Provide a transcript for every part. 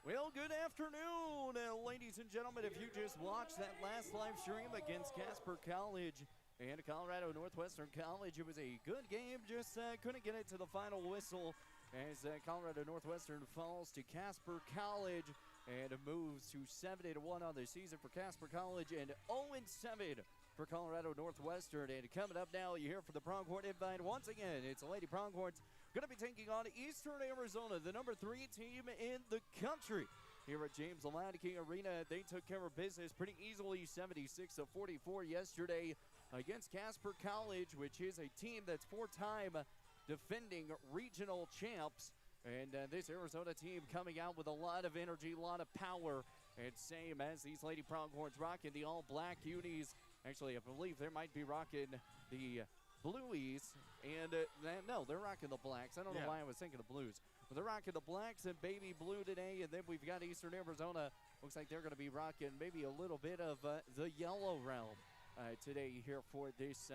Well, good afternoon, ladies and gentlemen. If you just watched that last live stream against Casper College and Colorado Northwestern College, it was a good game, just couldn't get it to the final whistle as Colorado Northwestern falls to Casper College and moves to 7-1 on the season for Casper College and 0-7 for Colorado Northwestern. And coming up now, you hear from the Pronghorn Invite. Once again, it's the Lady Pronghorns going to be taking on Eastern Arizona, the number 3 team in the country. Here at James King Arena, they took care of business pretty easily, 76-44 yesterday against Casper College, which is a team that's 4-time defending regional champs. And this Arizona team coming out with a lot of energy, a lot of power, and same as these Lady Pronghorns rocking the all-black unis. Actually, I believe they might be rocking the blues, and no, they're rocking the blacks. I don't know why I was thinking of blues. But they're rocking the blacks and baby blue today, and then we've got Eastern Arizona. Looks like they're going to be rocking maybe a little bit of the yellow realm today here for this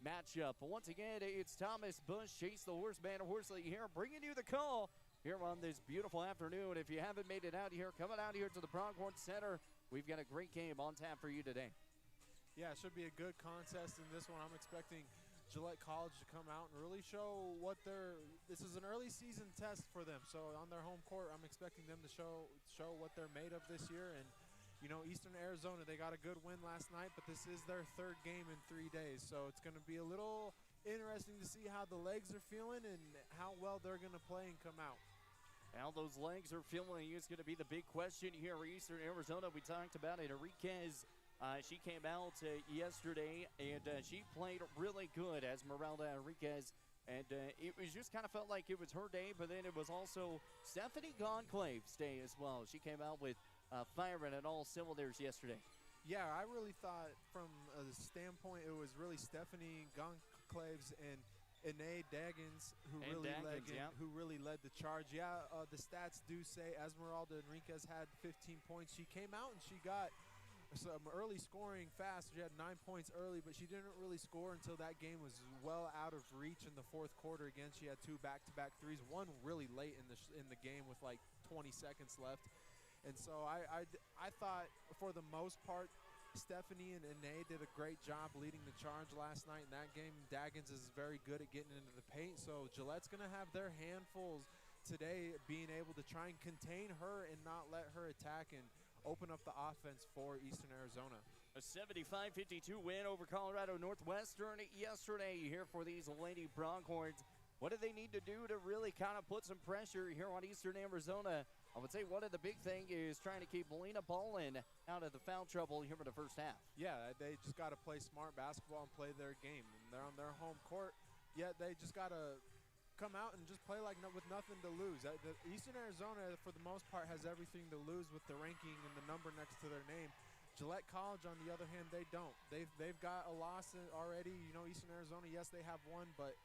matchup. But once again, it's Thomas Bush, Chase the Horseman Horsley here, bringing you the call here on this beautiful afternoon. If you haven't made it out here, coming out here to the Pronghorn Center, we've got a great game on tap for you today. Yeah, it should be a good contest in this one. I'm expecting Gillette College to come out and really show what this is an early season test for them. So on their home court, I'm expecting them to show what they're made of this year. And, you know, Eastern Arizona, they got a good win last night, but this is their 3rd game in 3 days. So it's going to be a little interesting to see how the legs are feeling and how well they're going to play and come out. How those legs are feeling is going to be the big question here at Eastern Arizona. We talked about it. Enriquez, she came out yesterday, and she played really good, as Esmeralda Enriquez. And it was just kind of felt like it was her day, but then it was also Stephanie Gonclave's day as well. She came out with firing at all cylinders yesterday. Yeah, I really thought from a standpoint it was really Stephanie Gonclaves and Ine Daggins who really led the charge. Yeah, the stats do say Esmeralda Enriquez had 15 points. She came out and she got some early scoring fast. She had 9 points early, but she didn't really score until that game was well out of reach in the 4th quarter. Again, she had 2 back-to-back threes, one really late in the game with like 20 seconds left. And so I thought for the most part, Stephanie and Ine did a great job leading the charge last night in that game. Daggins is very good at getting into the paint, so Gillette's going to have their handfuls today, being able to try and contain her and not let her attack and open up the offense for Eastern Arizona. A 75-52 win over Colorado Northwestern yesterday here for these Lady Pronghorns. What do they need to do to really kind of put some pressure here on Eastern Arizona? I would say one of the big thing is trying to keep Melina Ballin out of the foul trouble here in the first half. Yeah, they just got to play smart basketball and play their game. And they're on their home court, yet they just got to come out and just play like with nothing to lose. Eastern Arizona, for the most part, has everything to lose with the ranking and the number next to their name. Gillette College, on the other hand, they don't. They've got a loss already. You know, Eastern Arizona, yes, they have one, but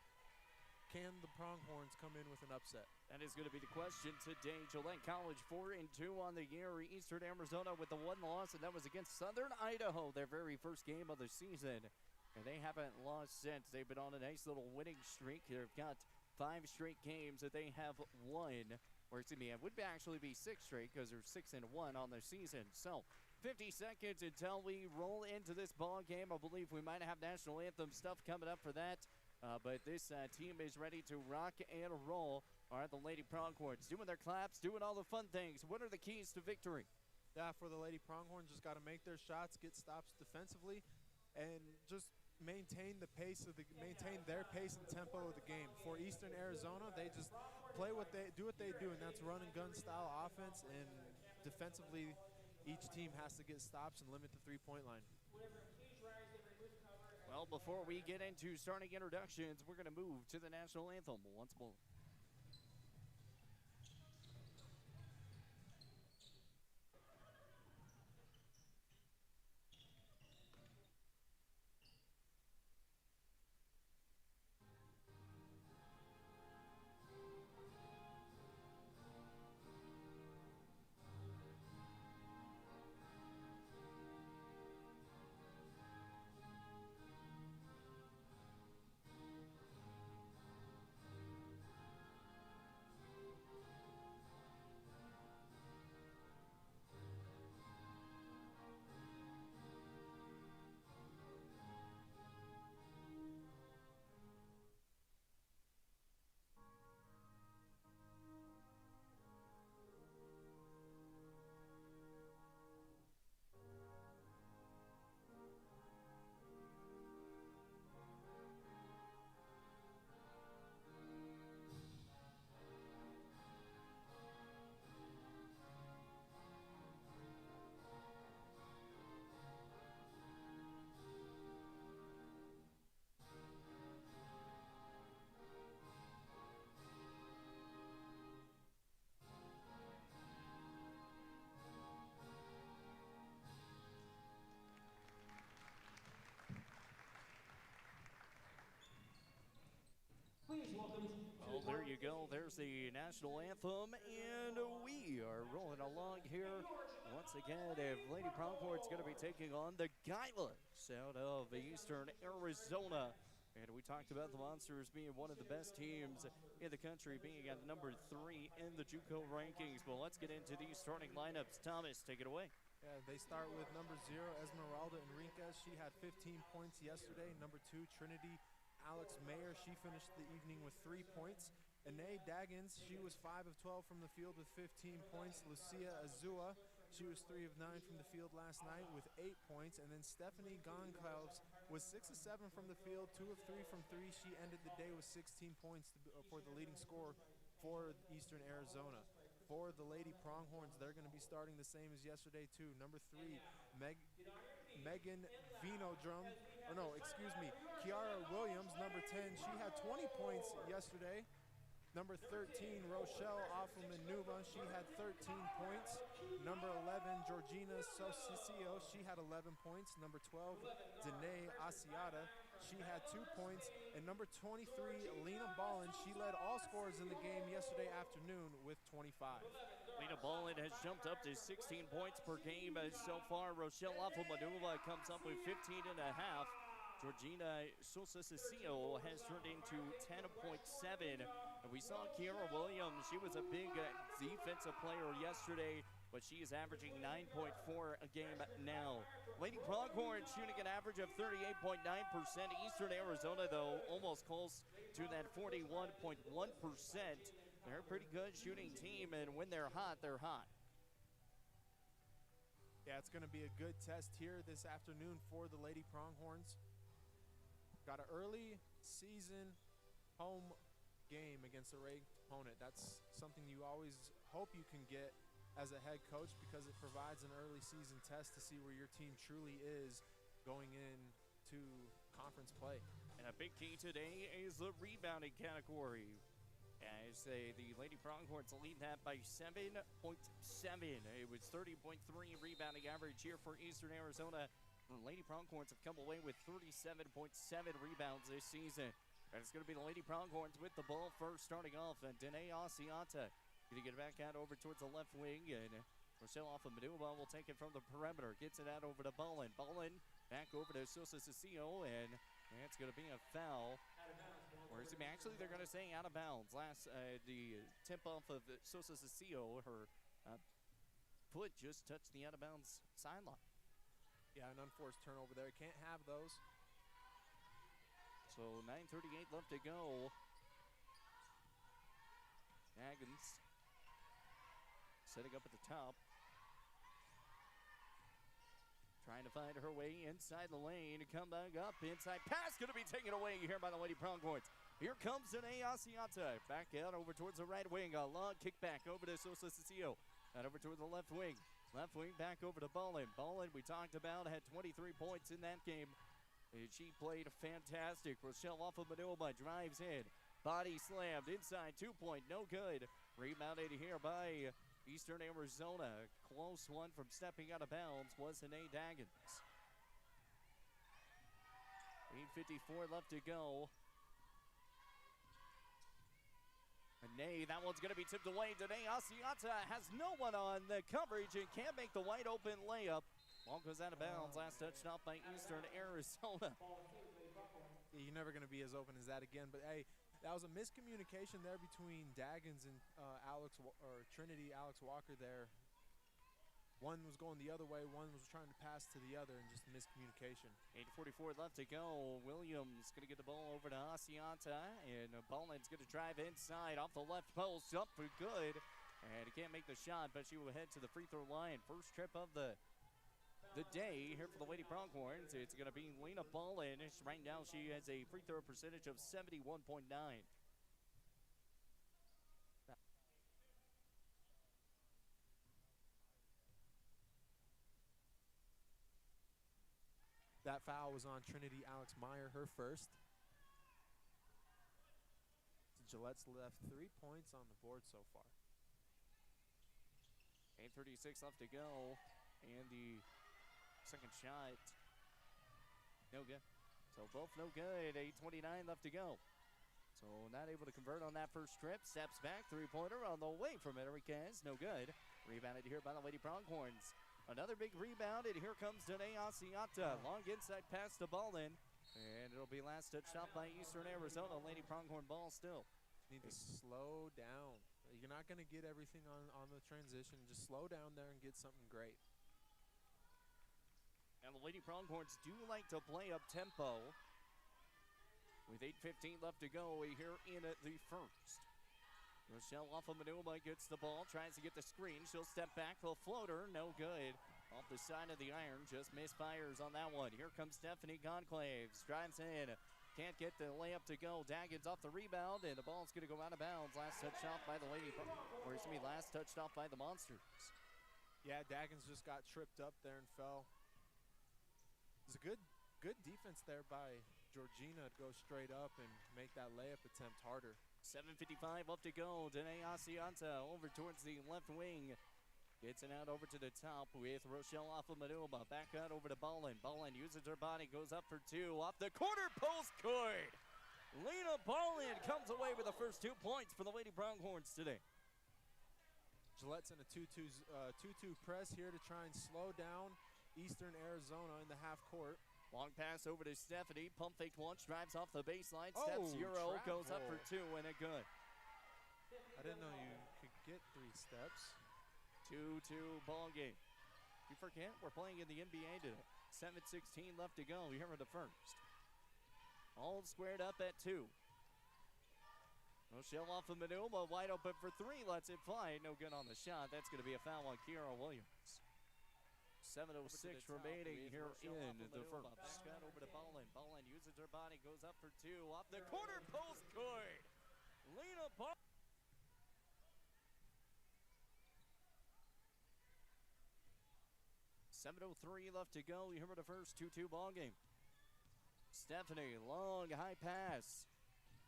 can the Pronghorns come in with an upset? That is going to be the question today. Gillette College 4-2 on the year. Eastern Arizona with the 1 loss, and that was against Southern Idaho, their very first game of the season. And they haven't lost since. They've been on a nice little winning streak. They've got 5 straight games that they have won. Or excuse me, it would actually be 6 straight because they're 6-1 on their season. So 50 seconds until we roll into this ball game. I believe we might have national anthem stuff coming up for that. But this team is ready to rock and roll. All right, the Lady Pronghorns doing their claps, doing all the fun things. What are the keys to victory? Yeah, for the Lady Pronghorns, just got to make their shots, get stops defensively, and just maintain their pace and tempo of the game. For Eastern Arizona, they just play what they do, and that's run and gun style offense. And defensively, each team has to get stops and limit the 3-point line. Well, before we get into starting introductions, we're going to move to the national anthem once more. go. There's the national anthem, and we are rolling along here. Once again, Lady Pronghorn's going to be taking on the Gillette out of Eastern Arizona. And we talked about the Monsters being one of the best teams in the country, being at number 3 in the JUCO rankings. Well, let's get into these starting lineups. Thomas, take it away. Yeah, they start with number 0, Esmeralda Enriquez. She had 15 points yesterday. Number 2, Trinity Alex Mayer. She finished the evening with 3 points. Anae Daggins, she was 5 of 12 from the field with 15 points. Lucia Azua, she was 3 of 9 from the field last night with 8 points. And then Stephanie Goncalves was 6 of 7 from the field, 2 of 3 from 3. She ended the day with 16 points for the leading scorer for Eastern Arizona. For the Lady Pronghorns, they're going to be starting the same as yesterday too. Number 3, Megan Kiara Williams, number 10. She had 20 points yesterday. Number 13, Rochelle Afamanuba, she had 13 points. Number 11, Georgina Sosicio, she had 11 points. Number 12, Danae Asiata, she had 2 points. And number 23, Lena Ballin, she led all scorers in the game yesterday afternoon with 25. Lena Ballin has jumped up to 16 points per game so far. Rochelle Afamanuba comes up with 15 and a half. Georgina Sosicio has turned into 10.7. And we saw Kiara Williams. She was a big defensive player yesterday, but she is averaging 9.4 a game now. Lady Pronghorn shooting an average of 38.9%. Eastern Arizona, though, almost close to that 41.1%. They're a pretty good shooting team, and when they're hot, they're hot. Yeah, it's going to be a good test here this afternoon for the Lady Pronghorns. Got an early season home game against a ranked opponent. That's something you always hope you can get as a head coach because it provides an early season test to see where your team truly is going into conference play. And a big key today is the rebounding category. As the Lady Pronghorns lead that by 7.7. It was 30.3 rebounding average here for Eastern Arizona. The Lady Pronghorns have come away with 37.7 rebounds this season. And it's going to be the Lady Pronghorns with the ball first, starting off. And Danae Asiata going to get it back out over towards the left wing. And Rochelle Afamanuba will take it from the perimeter. Gets it out over to Ballin. Ballin back over to Sosa Cecile. And it's going to be a foul. Or is it, actually, they're going to say out of bounds. The tip off of Sosa Cecile, her foot just touched the out of bounds sideline. Yeah, an unforced turnover there. Can't have those. So 9:38 left to go. Daggins setting up at the top. Trying to find her way inside the lane. Come back up inside. Pass going to be taken away here by the Lady Pronghorns. Here comes Danae Asiata. Back out over towards the right wing. A long kick back over to Sosa Cecile. And over towards the left wing. Left wing back over to Ballin. Ballin, we talked about, had 23 points in that game. And she played fantastic. Rochelle Afamanuba drives in. Body slammed inside, 2-point, no good. Rebounded here by Eastern Arizona. Close one from stepping out of bounds was Anae Daggins. 8:54 left to go. Anae, that one's going to be tipped away. Danae Asiata has no one on the coverage and can't make the wide open layup. Ball goes out of bounds. Last touched off by Eastern Arizona. Yeah, you're never going to be as open as that again. But, hey, that was a miscommunication there between Daggins and Trinity Alex Walker there. One was going the other way. One was trying to pass to the other, and just miscommunication. 8:44 left to go. Williams going to get the ball over to Asiata, and Ballin's going to drive inside off the left post. Up for good, and he can't make the shot, but she will head to the free throw line. First trip of the day here for the Lady Pronghorns. It's going to be Lena Ballin. Right now she has a free throw percentage of 71.9. That foul was on Trinity Alex Meyer, her first. Gillette's left 3 points on the board so far. 8:36 left to go, and the second shot, no good. So both no good. 8:29 left to go. So not able to convert on that first trip. Steps back, three-pointer on the way from Enriquez. No good. Rebounded here by the Lady Pronghorns. Another big rebound, and here comes Danae Asiata. Long inside pass to Ballin. And it'll be last touched off by Eastern Arizona. Lady Pronghorn ball still. Need to slow down. You're not going to get everything on the transition. Just slow down there and get something great. And the Lady Pronghorns do like to play up tempo. With 8:15 left to go here in the first. Rochelle off of Manuma gets the ball, tries to get the screen. She'll step back, the floater, no good. Off the side of the iron, just misfires on that one. Here comes Stephanie Gonclaves, drives in. Can't get the layup to go. Daggins off the rebound, and the ball's going to go out of bounds. Last touched off by the last touched off by the Monsters. Yeah, Daggins just got tripped up there and fell. It was a good defense there by Georgina to go straight up and make that layup attempt harder. 7:55 left to go. Danae Asianta over towards the left wing. Gets it out over to the top with Rochelle off of Manuma. Back out over to Ballin. Ballin uses her body, goes up for two. Off the corner post, good. Lena Ballin comes away with the first 2 points for the Lady Pronghorns today. Gillette's in a 2-2 press here to try and slow down Eastern Arizona in the half court. Long pass over to Stephanie. Pump fake once, drives off the baseline. Steps Euro, goes up for two, and a good. I didn't know you could get 3 steps. 2-2 ball game. You forget, we're playing in the NBA today. 7:16 left to go here in the first. All squared up at 2. Rochelle off of Manuma, wide open for 3, lets it fly. No good on the shot. That's going to be a foul on Kiara Williams. 7:06 remaining here in the first. Back out over to Ballin. Ballin uses her body, goes up for 2. Off the corner post, good. Lena Ballin. 7:03 left to go here in the first 2-2 ball game. Stephanie, long high pass.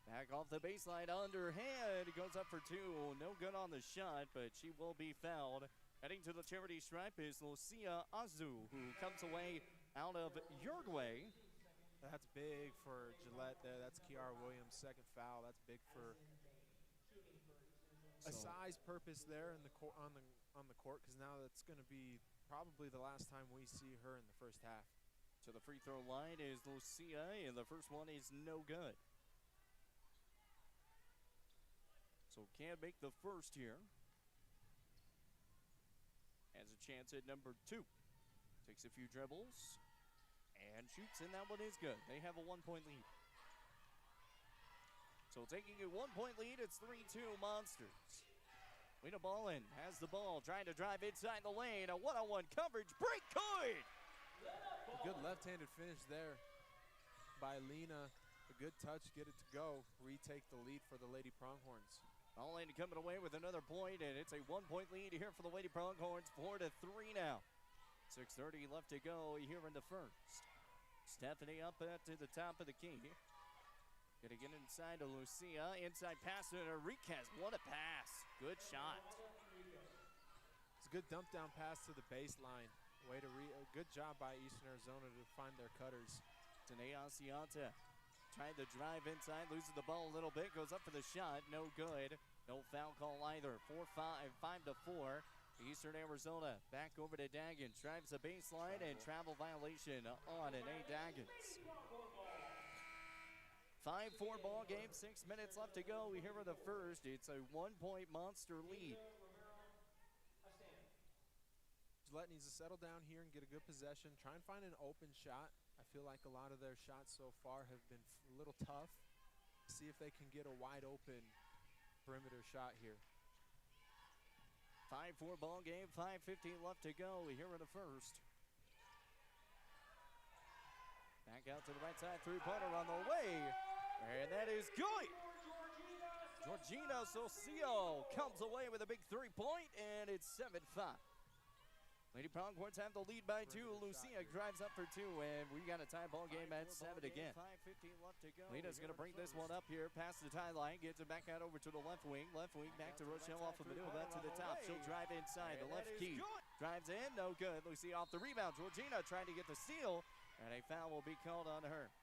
Back off the baseline, underhand, goes up for 2. No good on the shot, but she will be fouled. Heading to the charity stripe is Lucia Azu, who comes away out of Uruguay. That's big for Gillette there. That's Kiara Williams' second foul. That's big for a size purpose there in the on the court, because now that's going to be probably the last time we see her in the first half. To the free throw line is Lucia, and the first one is no good. So can't make the first here. Has a chance at number 2. Takes a few dribbles and shoots, and that one is good. They have a 1-point lead. So taking a 1-point lead, it's 3-2 Monsters. Lena Ballin has the ball, trying to drive inside the lane. A one-on-one coverage, break good! A good left-handed finish there by Lena. A good touch, get it to go. Retake the lead for the Lady Pronghorns. Ballin coming away with another point, and it's a 1-point lead here for the Lady Pronghorns. 4-3 now. 6:30 left to go here in the first. Stephanie up to the top of the key. Gonna get inside to Lucia. Inside pass to Enriquez. What a pass. Good shot. It's a good dump down pass to the baseline. Way to a good job by Eastern Arizona to find their cutters. Danae Asianta tried to drive inside, loses the ball a little bit, goes up for the shot. No good. No foul call either. 5-4. Eastern Arizona back over to Daggins. Drives the baseline and travel violation on Danae Daggins. 5-4 ball game, 6 minutes left to go here in the first. It's a 1-point Monster lead. Gillette needs to settle down here and get a good possession. Try and find an open shot. I feel like a lot of their shots so far have been a little tough. See if they can get a wide open perimeter shot here. 5-4 ball game, 5:15 left to go here in the first. Back out to the right side, 3-pointer on the way, and that is good. Georgina Socio comes away with a big 3-point, and it's 7-5. Lady Pronghorns have the lead by 2. Lucia drives up for 2, and we got a tie ball game at 7 again. 5:15 left to go. Lena's going to bring this one up here past the tie line, gets it back out over to the left wing. Left wing back to Rochelle off the middle, back to the top. She'll drive inside, the left key. Drives in, no good. Lucia off the rebound. Georgina trying to get the steal, and a foul will be called on her.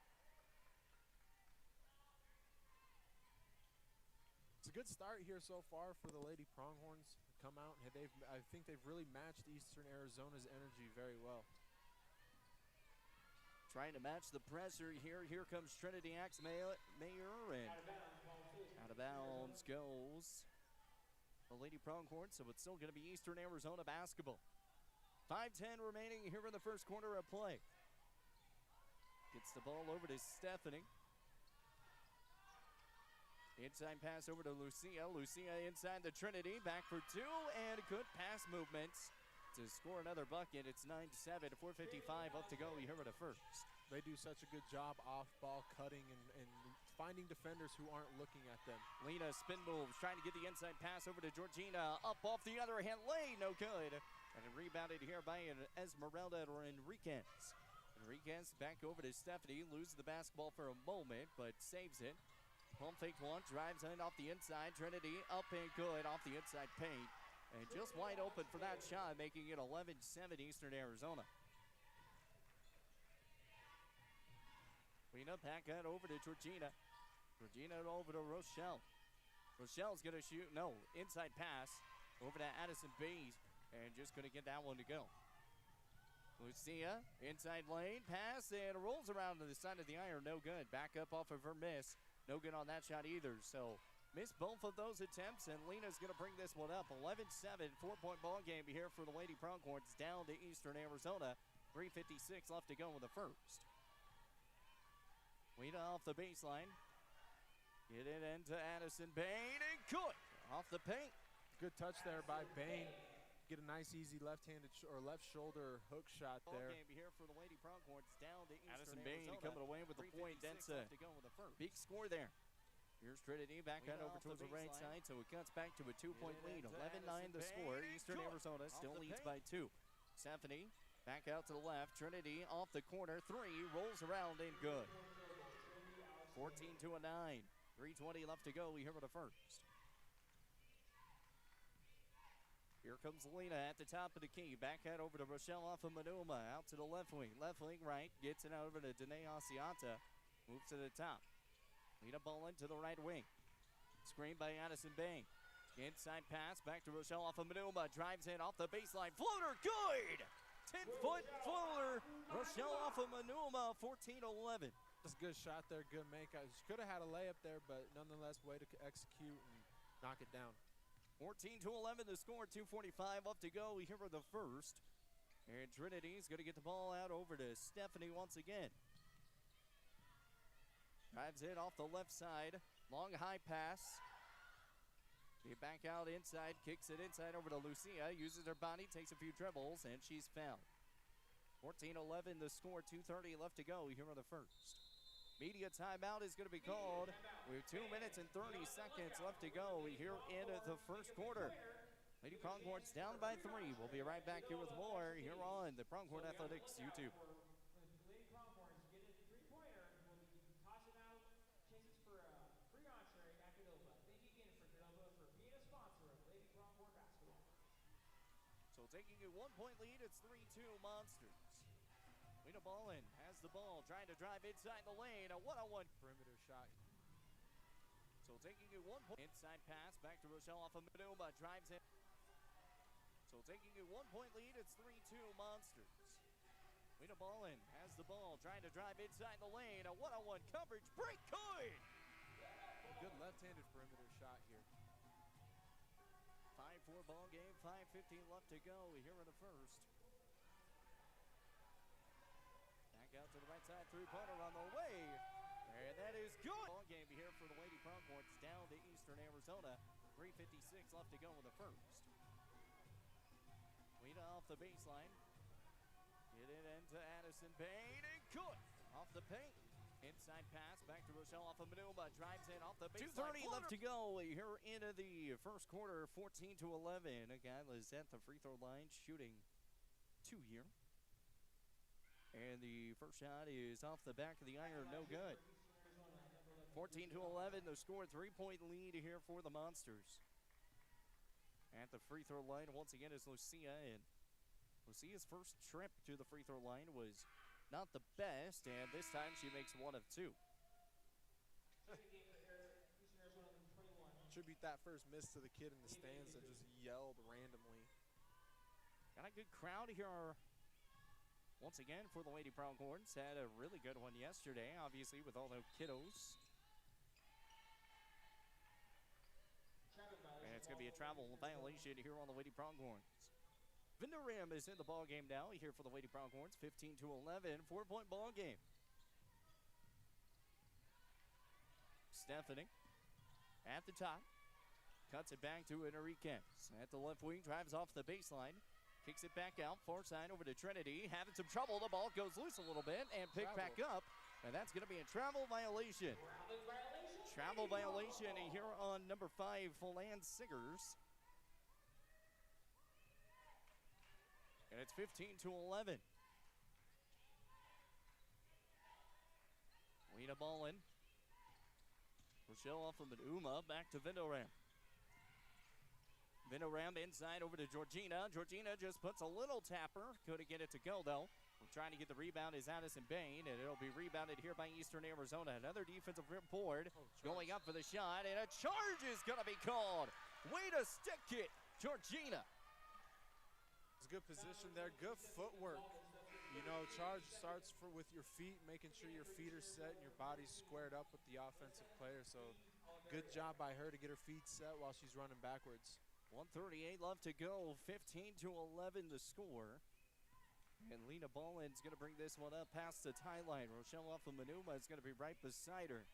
It's a good start here so far for the Lady Pronghorns. Come out, and I think they've really matched Eastern Arizona's energy very well. Trying to match the pressure here. Here comes Trinity Axe Mayor, and out of bounds goes the Lady Pronghorn, so it's still going to be Eastern Arizona basketball. 5:10 remaining here in the first quarter of play. Gets the ball over to Stephanie. Inside pass over to Lucia. Lucia inside the Trinity. Back for two, and good pass movements to score another bucket. It's 9-7, 4:55 up to go here in the first. They do such a good job off-ball cutting and finding defenders who aren't looking at them. Lena spin moves, trying to get the inside pass over to Georgina. Up off the other hand lane, no good. And rebounded here by Esmeralda Enriquez. Enriquez back over to Stephanie. Loses the basketball for a moment, but saves it. Pump fake one, drives in off the inside. Trinity up and good off the inside paint. And just wide open for that shot, making it 11-7 Eastern Arizona. Lena back out over to Georgina. Georgina over to Rochelle. Rochelle's going to shoot. No, inside pass over to Addison Bays. And just going to get that one to go. Lucia, inside lane, pass, and rolls around to the side of the iron. No good. Back up off of her miss. No good on that shot either. So, missed both of those attempts, and Lena's going to bring this one up. 11-7, 4-point ball game here for the Lady Pronghorns down to Eastern Arizona. 3:56 left to go in the first. Lena off the baseline. Get it into Addison Bain, and good off the paint. Good touch there by Bain. Get a nice, easy left-handed or left shoulder hook shot there. Game here for the Lady Pronghorns down to Eastern Addison Bain coming away with the point. Densa, big score there. Here's Trinity back out over towards the right side, so it cuts back to a 2-point lead. 11-9 the score. Eastern Arizona still leads by 2. Stephanie back out to the left. Trinity off the corner. 3 rolls around and good. 14-9. 3:20 left to go here in the first. Here comes Lena at the top of the key. Back out over to Rochelle off of Manuma. Out to the left wing. Left wing right. Gets it out over to Danae Asiata. Moves to the top. Lena ball into the right wing. Screen by Addison Bain. Inside pass. Back to Rochelle off of Manuma. Drives in off the baseline. Floater. Good! 10-foot floater. Rochelle off of Manuma. 14-11. That's a good shot there. Good make. She could have had a layup there, but nonetheless, way to execute and knock it down. 14-11 the score, 2:45 up to go here in the first. And Trinity's going to get the ball out over to Stephanie once again. Drives it off the left side. Long high pass. Get back out inside, kicks it inside over to Lucia. Uses her body, takes a few dribbles, and she's fouled. 14-11 the score, 2:30 left to go here in the first. Media timeout is going to be called with 2 minutes and 30 seconds left to go here in the first quarter. Lady Pronghorns down by 3. We'll be right back here with more here on the Pronghorn Athletics YouTube. Lady Pronghorns get a three-pointer. We'll be tossing out chances for a free entree at Cadova. Thank you again for Cadova for being a sponsor of Lady Pronghorn basketball. So taking a 1-point lead, it's 3-2 Monsters. Lena Ballin has the ball, trying to drive inside the lane. A one-on-one perimeter shot. So taking a 1-point inside pass back to Rochelle off of Manuma. Drives in. So taking a 1-point lead, it's 3-2 Monsters. Lena Ballin has the ball, trying to drive inside the lane. A one-on-one coverage break. Good! Good left-handed perimeter shot here. 5-4 ball game, 5:15 left to go here in the first. Out to the right side, three-pointer on the way, and that is good. Ball game here for the Lady Pronghorns down to Eastern Arizona. 3:56 left to go in the first. Lena off the baseline. Get it into Addison Bain, and good off the paint. Inside pass back to Rochelle off of Manuma. Drives in off the baseline. 2:30 left to go here into the first quarter. 14-11. Again, is at the free throw line shooting 2 here. And the first shot is off the back of the iron, no good. 14-11, the score, 3-point lead here for the Monsters. At the free throw line, once again, is Lucia. And Lucia's first trip to the free throw line was not the best, and this time she makes 1 of 2. attribute that first miss to the kid in the stands that just yelled randomly. Got a good crowd here once again for the Lady Pronghorns. Had a really good one yesterday, obviously, with all the kiddos. And it's going to be a travel violation here on the Lady Pronghorns. Vinderam is in the ball game now here for the Lady Pronghorns. 15-11, 4-point ball game. Stephanie at the top. Cuts it back to Enriquez. At the left wing, drives off the baseline. Kicks it back out, far side over to Trinity. Having some trouble, the ball goes loose a little bit and picked back up. And that's going to be a travel violation. Travel violation here on number 5, Philan Siggers. And it's 15-11. Lena Ballin. Rochelle off of Uma, back to Vinderam. Vinderam inside over to Georgina. Georgina just puts a little tapper. Couldn't get it to go, though. We're trying to get the rebound is Addison Bain, and it'll be rebounded here by Eastern Arizona. Another defensive board going up for the shot, and a charge is going to be called. Way to stick it, Georgina. It's good position there, good footwork. You know, charge starts with your feet, making sure your feet are set and your body's squared up with the offensive player. So good job by her to get her feet set while she's running backwards. 1:38 left to go, 15-11 the score. And Lena Ballin's going to bring this one up past the tie line. Rochelle off of Manuma is going to be right beside her.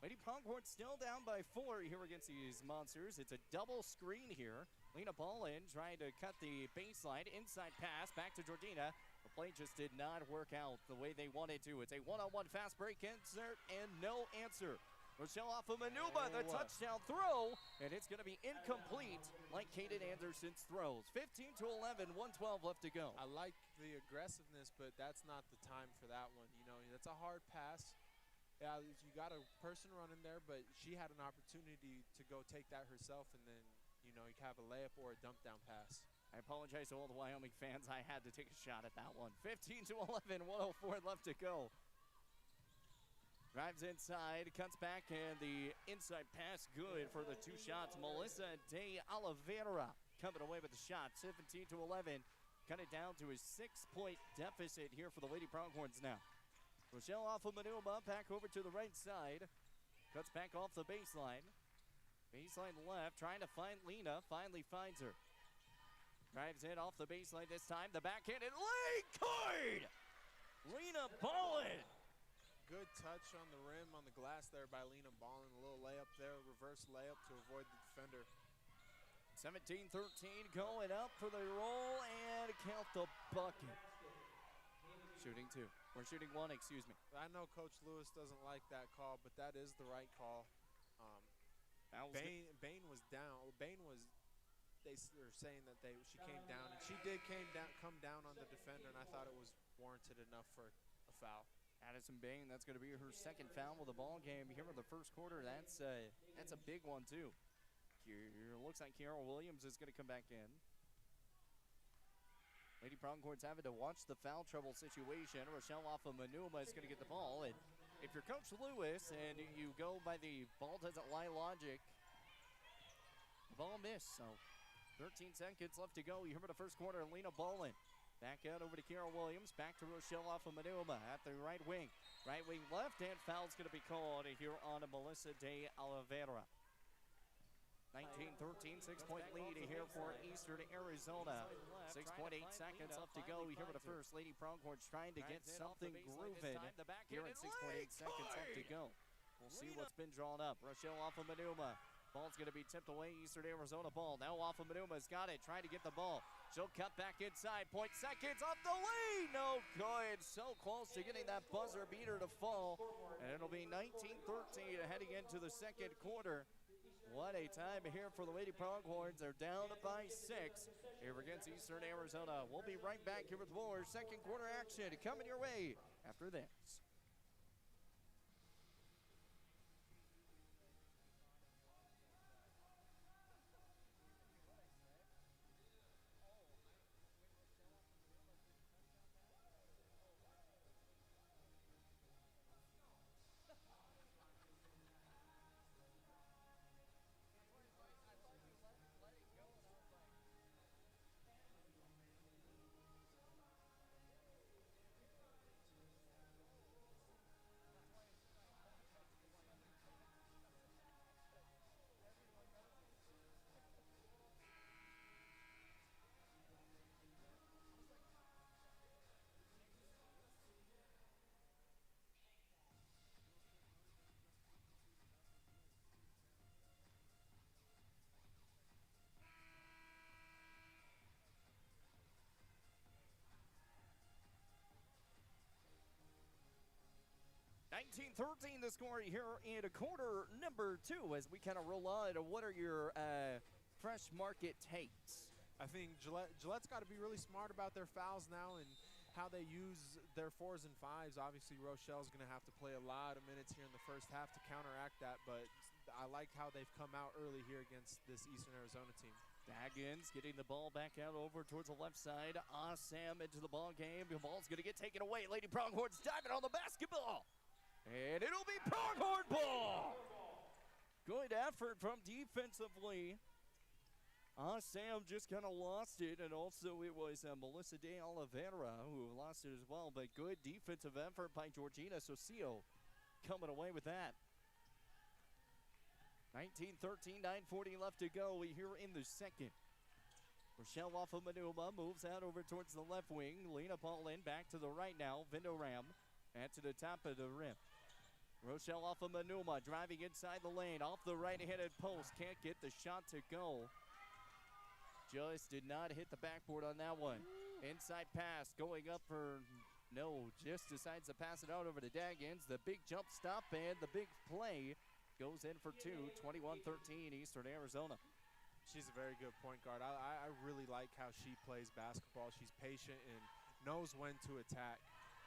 Lady Pronghorn still down by 4 here against these monsters. It's a double screen here. Lena Ballin trying to cut the baseline. Inside pass back to Georgina. The play just did not work out the way they wanted to. It's a one-on-one fast break insert and no answer. Rochelle off of Manuma, the touchdown throw, and it's going to be incomplete like Kaden Anderson's throws. 15-11, 1:12 left to go. I like the aggressiveness, but that's not the time for that one. You know, that's a hard pass. Yeah, you got a person running there, but she had an opportunity to go take that herself, and then, you know, you can have a layup or a dump down pass. I apologize to all the Wyoming fans. I had to take a shot at that one. 15-11, 1:04 left to go. Drives inside, cuts back, and the inside pass good for the 2 shots. Melissa de Oliveira coming away with the shot. 17-11. Cut it down to a 6-point deficit here for the Lady Pronghorns now. Rochelle off of Manuma, back over to the right side. Cuts back off the baseline. Baseline left, trying to find Lena. Finally finds her. Drives in off the baseline this time. The backhand and lay card! Lena Ballin. Good touch on the rim on the glass there by Lena Ballin. A little layup there, reverse layup to avoid the defender. 17-13 going up for the roll and count the bucket. Shooting 2. We're shooting 1, excuse me. I know Coach Lewis doesn't like that call, but that is the right call. Bain was down. Bain was, they were saying that she came down, and she did come down on the defender, and I thought it was warranted enough for a foul. Addison Bain, that's going to be her second foul of the ball game here in the first quarter. That's a big one, too. Looks like Kiara Williams is going to come back in. Lady Pronghorns having to watch the foul trouble situation. Rochelle off of Manuma is going to get the ball. And if you're Coach Lewis and you go by the ball doesn't lie logic, the ball missed. So 13 seconds left to go. You remember the first quarter, Lena Ballin. Back out over to Kiara Williams. Back to Rochelle off of Manuma at the right wing. Right wing left, and foul's going to be called here on Melissa de Oliveira. 19-13, 6-point lead here for Eastern Arizona. 6.8 seconds left to go. Here with the first. Lady Pronghorns trying to get something grooving here at 6.8 seconds left to go. We'll see what's been drawn up. Rochelle off of Manuma. Ball's going to be tipped away. Eastern Arizona ball. Now off of Manuma's got it. Trying to get the ball. She'll cut back inside. 0.2 seconds off the lane. No good. So close to getting that buzzer beater to fall. And it'll be 19-13 heading into the second quarter. What a time here for the Lady Pronghorns. They're down by 6 here against Eastern Arizona. We'll be right back here with more second quarter action coming your way after this. 19-13 the score here in quarter number 2 as we kind of roll on. What are your fresh market takes? I think Gillette's got to be really smart about their fouls now and how they use their 4s and 5s. Obviously, Rochelle's going to have to play a lot of minutes here in the first half to counteract that, but I like how they've come out early here against this Eastern Arizona team. Daggins getting the ball back out over towards the left side. Sam into the ball game. The ball's going to get taken away. Lady Pronghorn's diving on the basketball. And it'll be Pronghorn ball. Good effort from defensively. Sam just kind of lost it, and also it was Melissa De Oliveira who lost it as well. But good defensive effort by Georgina Socio coming away with that. 19-13, 9:40 left to go here in the second. Rochelle off of Manuma moves out over towards the left wing. Lena Paulin back to the right now. Vindoram and to the top of the rim. Rochelle off of Manuma driving inside the lane. Off the right-handed post. Can't get the shot to go. Just did not hit the backboard on that one. Inside pass going up for no. Just decides to pass it out over to Daggins. The big jump stop and the big play goes in for 2. 21-13 Eastern Arizona. She's a very good point guard. I really like how she plays basketball. She's patient and knows when to attack.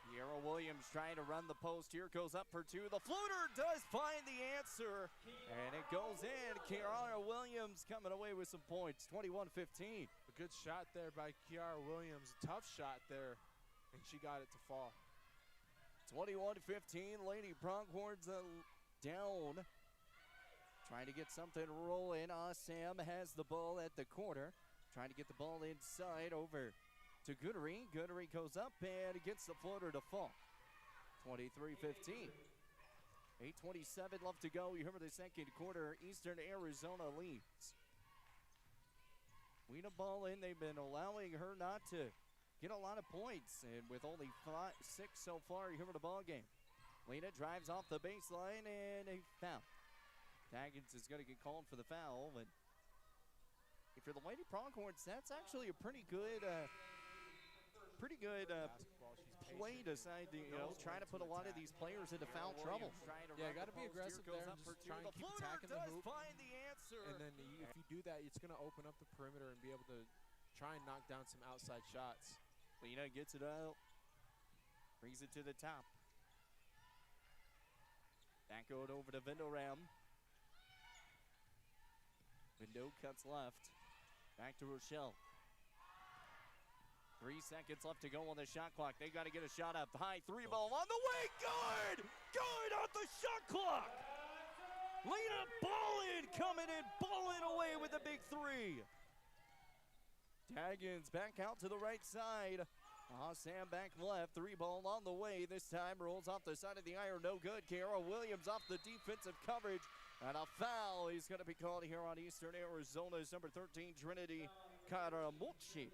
Kiara Williams trying to run the post. Here goes up for 2. The floater does find the answer, and it goes in. Kiara Williams coming away with some points. 21-15. A good shot there by Kiara Williams. Tough shot there, and she got it to fall. 21-15. Lady Pronghorns down. Trying to get something rolling. Sam has the ball at the corner. Trying to get the ball inside over to Goodery. Goodery goes up and gets the floater to fall. 23-15. 8:27 left to go here for the second quarter. Eastern Arizona leads. Weena ball in. They've been allowing her not to get a lot of points, and with only 6 so far here for the ball game. Lena drives off the baseline and a foul. Daggins is going to get called for the foul, and if you're the Lady Pronghorns, that's actually a pretty good play to decide to, trying to put a lot of these players into foul trouble. Yeah, got to be aggressive there and just try and keep attacking the hoop. Find the answer. And then if you do that, it's going to open up the perimeter and be able to try and knock down some outside shots. Lena gets it out, brings it to the top. Back it over to Vindoram. Vindo cuts left. Back to Rochelle. 3 seconds left to go on the shot clock. They got to get a shot up high. 3 ball on the way. Good! Good on the shot clock. Lena Ballin coming in, balling away with the big 3. Daggins back out to the right side. Sam back left. 3 ball on the way. This time rolls off the side of the iron. No good. Kiara Williams off the defensive coverage. And a foul is going to be called here on Eastern Arizona's number 13, Trinity Karamuchi.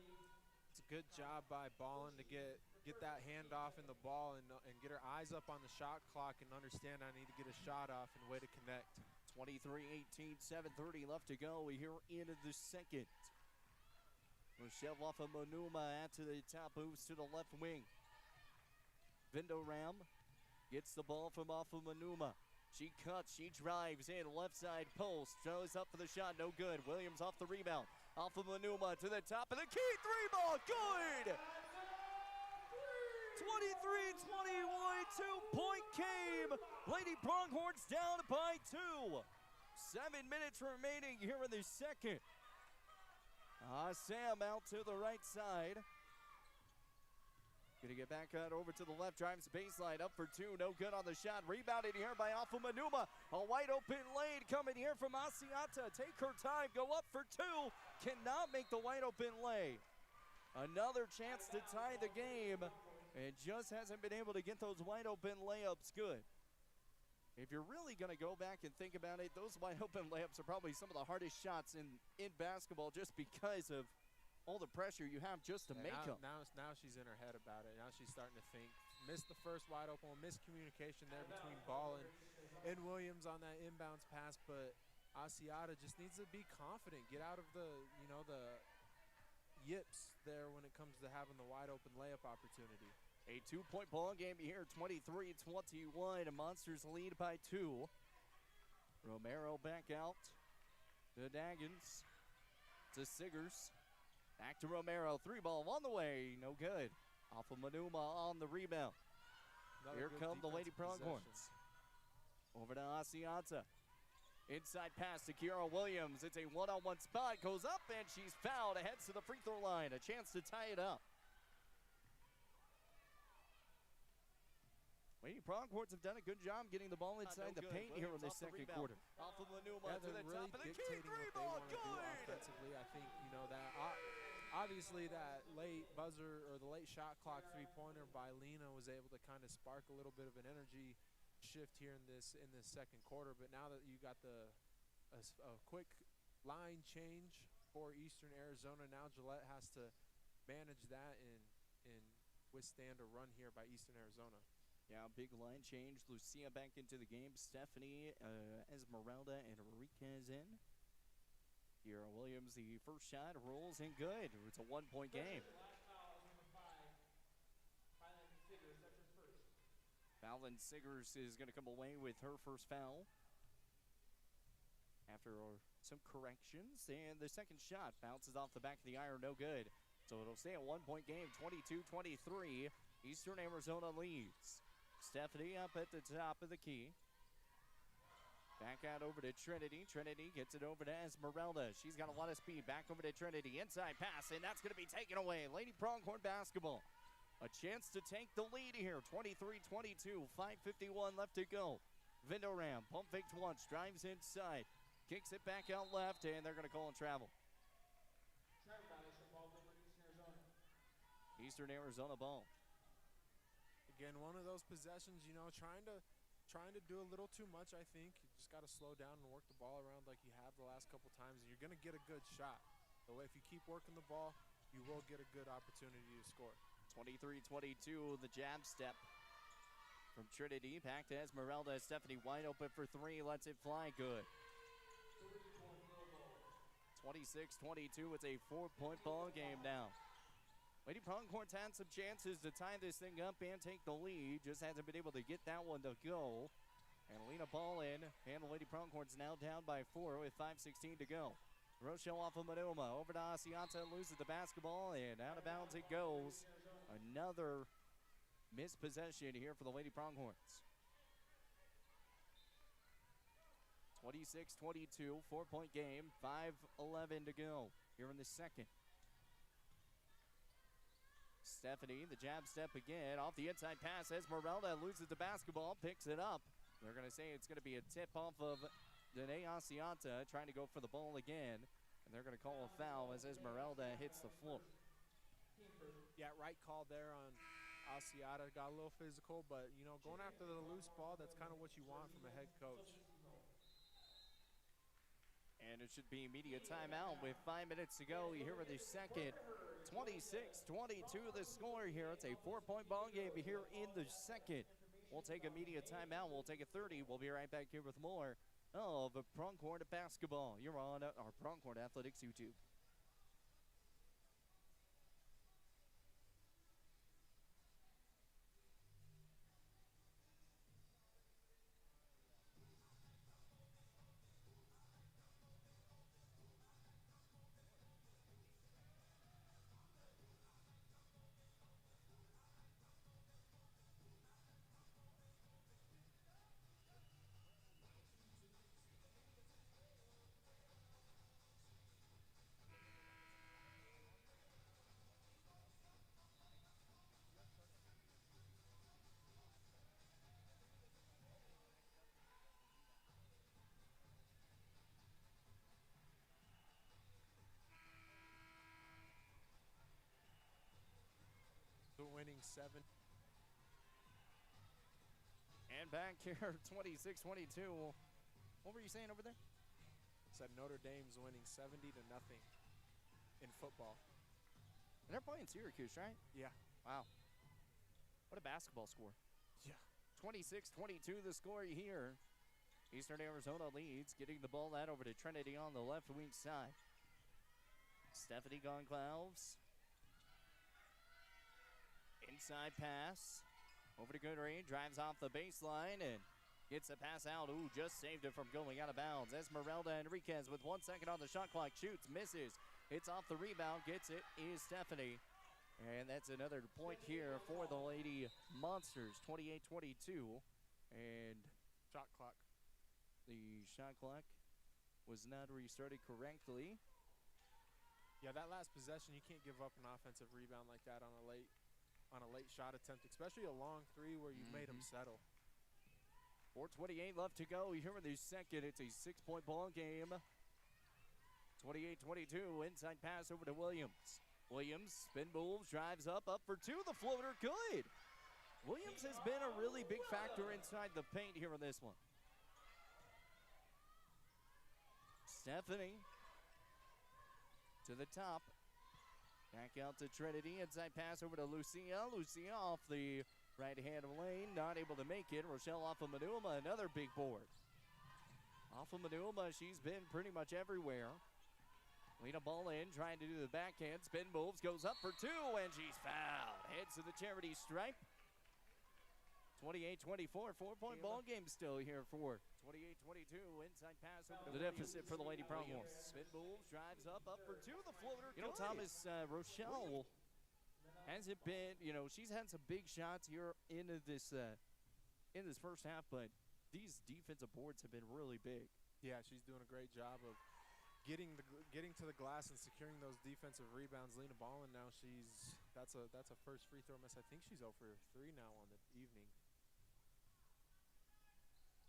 It's a good job by Ballin to get that handoff in the ball and get her eyes up on the shot clock and understand I need to get a shot off and way to connect. 23-18, 7:30 left to go here in the second. Rochelle off of Manuma out to the top, moves to the left wing. Vindoram gets the ball from off of Manuma. She cuts, she drives in, left side post, throws up for the shot, no good. Williams off the rebound, off of Manuma to the top of the key, 3 ball, good! 23-21, 2-point game. Lady Pronghorns down by 2. 7 minutes remaining here in the second. Sam out to the right side. Gonna get back out over to the left, drives baseline, up for 2, no good on the shot. Rebounded here by Alpha Manuma. A wide open lane coming here from Asiata. Take her time, go up for 2. Cannot make the wide open lay. Another chance to tie the game, and just hasn't been able to get those wide open layups good. If you're really gonna go back and think about it, those wide open layups are probably some of the hardest shots in basketball just because of all the pressure you have just to make them. Now she's in her head about it. Now she's starting to think. Missed the first wide open one, miscommunication there between Ball and Williams on that inbounds pass, but Asiata just needs to be confident. Get out of the yips there when it comes to having the wide open layup opportunity. A 2-point ball game here, 23-21. Monsters lead by 2. Romero back out to Daggins, to Siggers. Back to Romero, 3-ball on the way, no good. Off of Manuma on the rebound. Here come the Lady Pronghorns. Over to Asiata. Inside pass to Kiara Williams. It's a one-on-one spot, goes up, and she's fouled, heads to the free throw line. A chance to tie it up. Lady Pronghorns have done a good job getting the ball inside the paint here in the second quarter. Off of Manuma to the top of the key, 3-ball, good! Offensively, I think, you know, that obviously that late buzzer or the late shot clock three-pointer by Lena was able to kind of spark a little bit of an energy shift here in this second quarter. But now that you got a quick line change for Eastern Arizona, now Gillette has to manage that and withstand a run here by Eastern Arizona. Yeah, big line change. Lucia back into the game. Stephanie, Esmeralda, and Enriquez in. Kiara Williams, the first shot, rolls in good. It's a 1-point game. Last foul is number 5. Finally, Siggers, that's her first. Fallon Siggers is going to come away with her first foul after some corrections. And the second shot bounces off the back of the iron, no good. So it'll stay a 1-point game, 22-23. Eastern Arizona leads. Stephanie up at the top of the key. Back out over to Trinity. Trinity gets it over to Esmeralda. She's got a lot of speed. Back over to Trinity. Inside pass, and that's going to be taken away. Lady Pronghorn basketball. A chance to take the lead here. 23-22. 5:51 left to go. Vindoram pump fakes once. Drives inside. Kicks it back out left, and they're going to call and travel. Travel violation, ball over Eastern Arizona. Eastern Arizona ball. Again, one of those possessions, you know, trying to do a little too much, I think. You just got to slow down and work the ball around like you have the last couple times, and you're going to get a good shot. So if you keep working the ball, you will get a good opportunity to score. 23-22, the jab step from Trinity. Back to Esmeralda. Stephanie wide open for 3. Lets it fly good. 26-22. It's a 4-point ball game now. Lady Pronghorns had some chances to tie this thing up and take the lead. Just hasn't been able to get that one to go. And Lena ball in. And the Lady Pronghorns now down by 4 with 5:16 to go. Rochelle off of Manuma. Over to Asiata. Loses the basketball. And out of bounds it goes. Another missed possession here for the Lady Pronghorns. 26-22. 4-point game. 5:11 to go here in the second. Stephanie, the jab step again. Off the inside pass, Esmeralda loses the basketball, picks it up. They're going to say it's going to be a tip off of Danae Asiata, trying to go for the ball again. And they're going to call a foul as Esmeralda hits the floor. Yeah, right call there on Asiata. Got a little physical, but, you know, going after the loose ball, that's kind of what you want from a head coach. And it should be immediate timeout with 5 minutes to go here in the second. 26-22 the score here. It's a 4-point ball game here in the second. We'll take immediate timeout. We'll take a 30. We'll be right back here with more of Pronghorn basketball. You're on our Pronghorn Athletics YouTube. Winning 7. And back here, 26-22. What were you saying over there? Said Notre Dame's winning 70-0 in football. And they're playing Syracuse, right? Yeah. Wow. What a basketball score. Yeah. 26-22 the score here. Eastern Arizona leads, getting the ball out over to Trinity on the left wing side. Stephanie Goncalves. Inside pass. Over to Goodray. Drives off the baseline and gets the pass out. Ooh, just saved it from going out of bounds. Esmeralda Enriquez with 1 second on the shot clock. Shoots, misses. Hits off the rebound. Gets it is Stephanie. And that's another point here for the Lady Monsters. 28-22. And shot clock. The shot clock was not restarted correctly. Yeah, that last possession, you can't give up an offensive rebound like that on a late shot attempt, especially a long three where you made them settle. 4:28 left to go here in the second. It's a 6-point ball game. 28-22. Inside pass over to Williams. Williams spin moves, drives up for two. The floater, good. Williams has been a really big factor inside the paint here in this one. Stephanie to the top. Back out to Trinity. Inside pass over to Lucia. Lucia off the right-hand lane. Not able to make it. Rochelle off of Manuma. Another big board. Off of Manuma, she's been pretty much everywhere. Lena ball in, trying to do the backhand. Spin moves, goes up for two, and she's fouled. Heads to the charity stripe. 28-24, 4-point ball game still here for 28-22. Inside pass over to the deficit for the Lady Pronghorn. Spin moves, drives up for two. The floater. You know, Thomas, Rochelle hasn't been, she's had some big shots here into this in this first half, but these defensive boards have been really big. Yeah, she's doing a great job of getting to the glass and securing those defensive rebounds. Lena Ballin now, that's a first free throw miss. I think she's 0 for 3 now on the evening.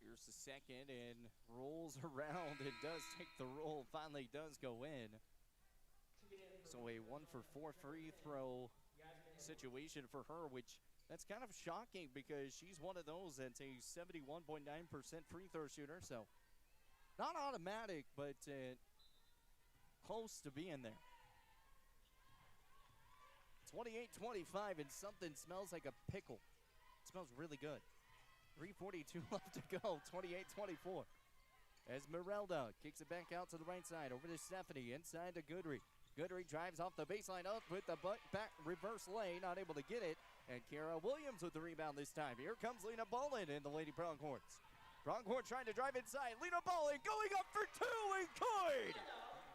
Here's the second and rolls around and does take the roll. Finally does go in. So a 1 for 4 free throw situation for her, which that's kind of shocking because she's one of those that's a 71.9% free throw shooter. So not automatic, but close to being there. 28-25, and something smells like a pickle. It smells really good. 3:42 left to go, 28-24. Esmeralda kicks it back out to the right side, over to Stephanie, inside to Goodry. Goodry drives off the baseline up with the back reverse lane, not able to get it. And Kara Williams with the rebound this time. Here comes Lena Ballin in the Lady Pronghorns. Pronghorn trying to drive inside. Lena Ballin going up for two and good!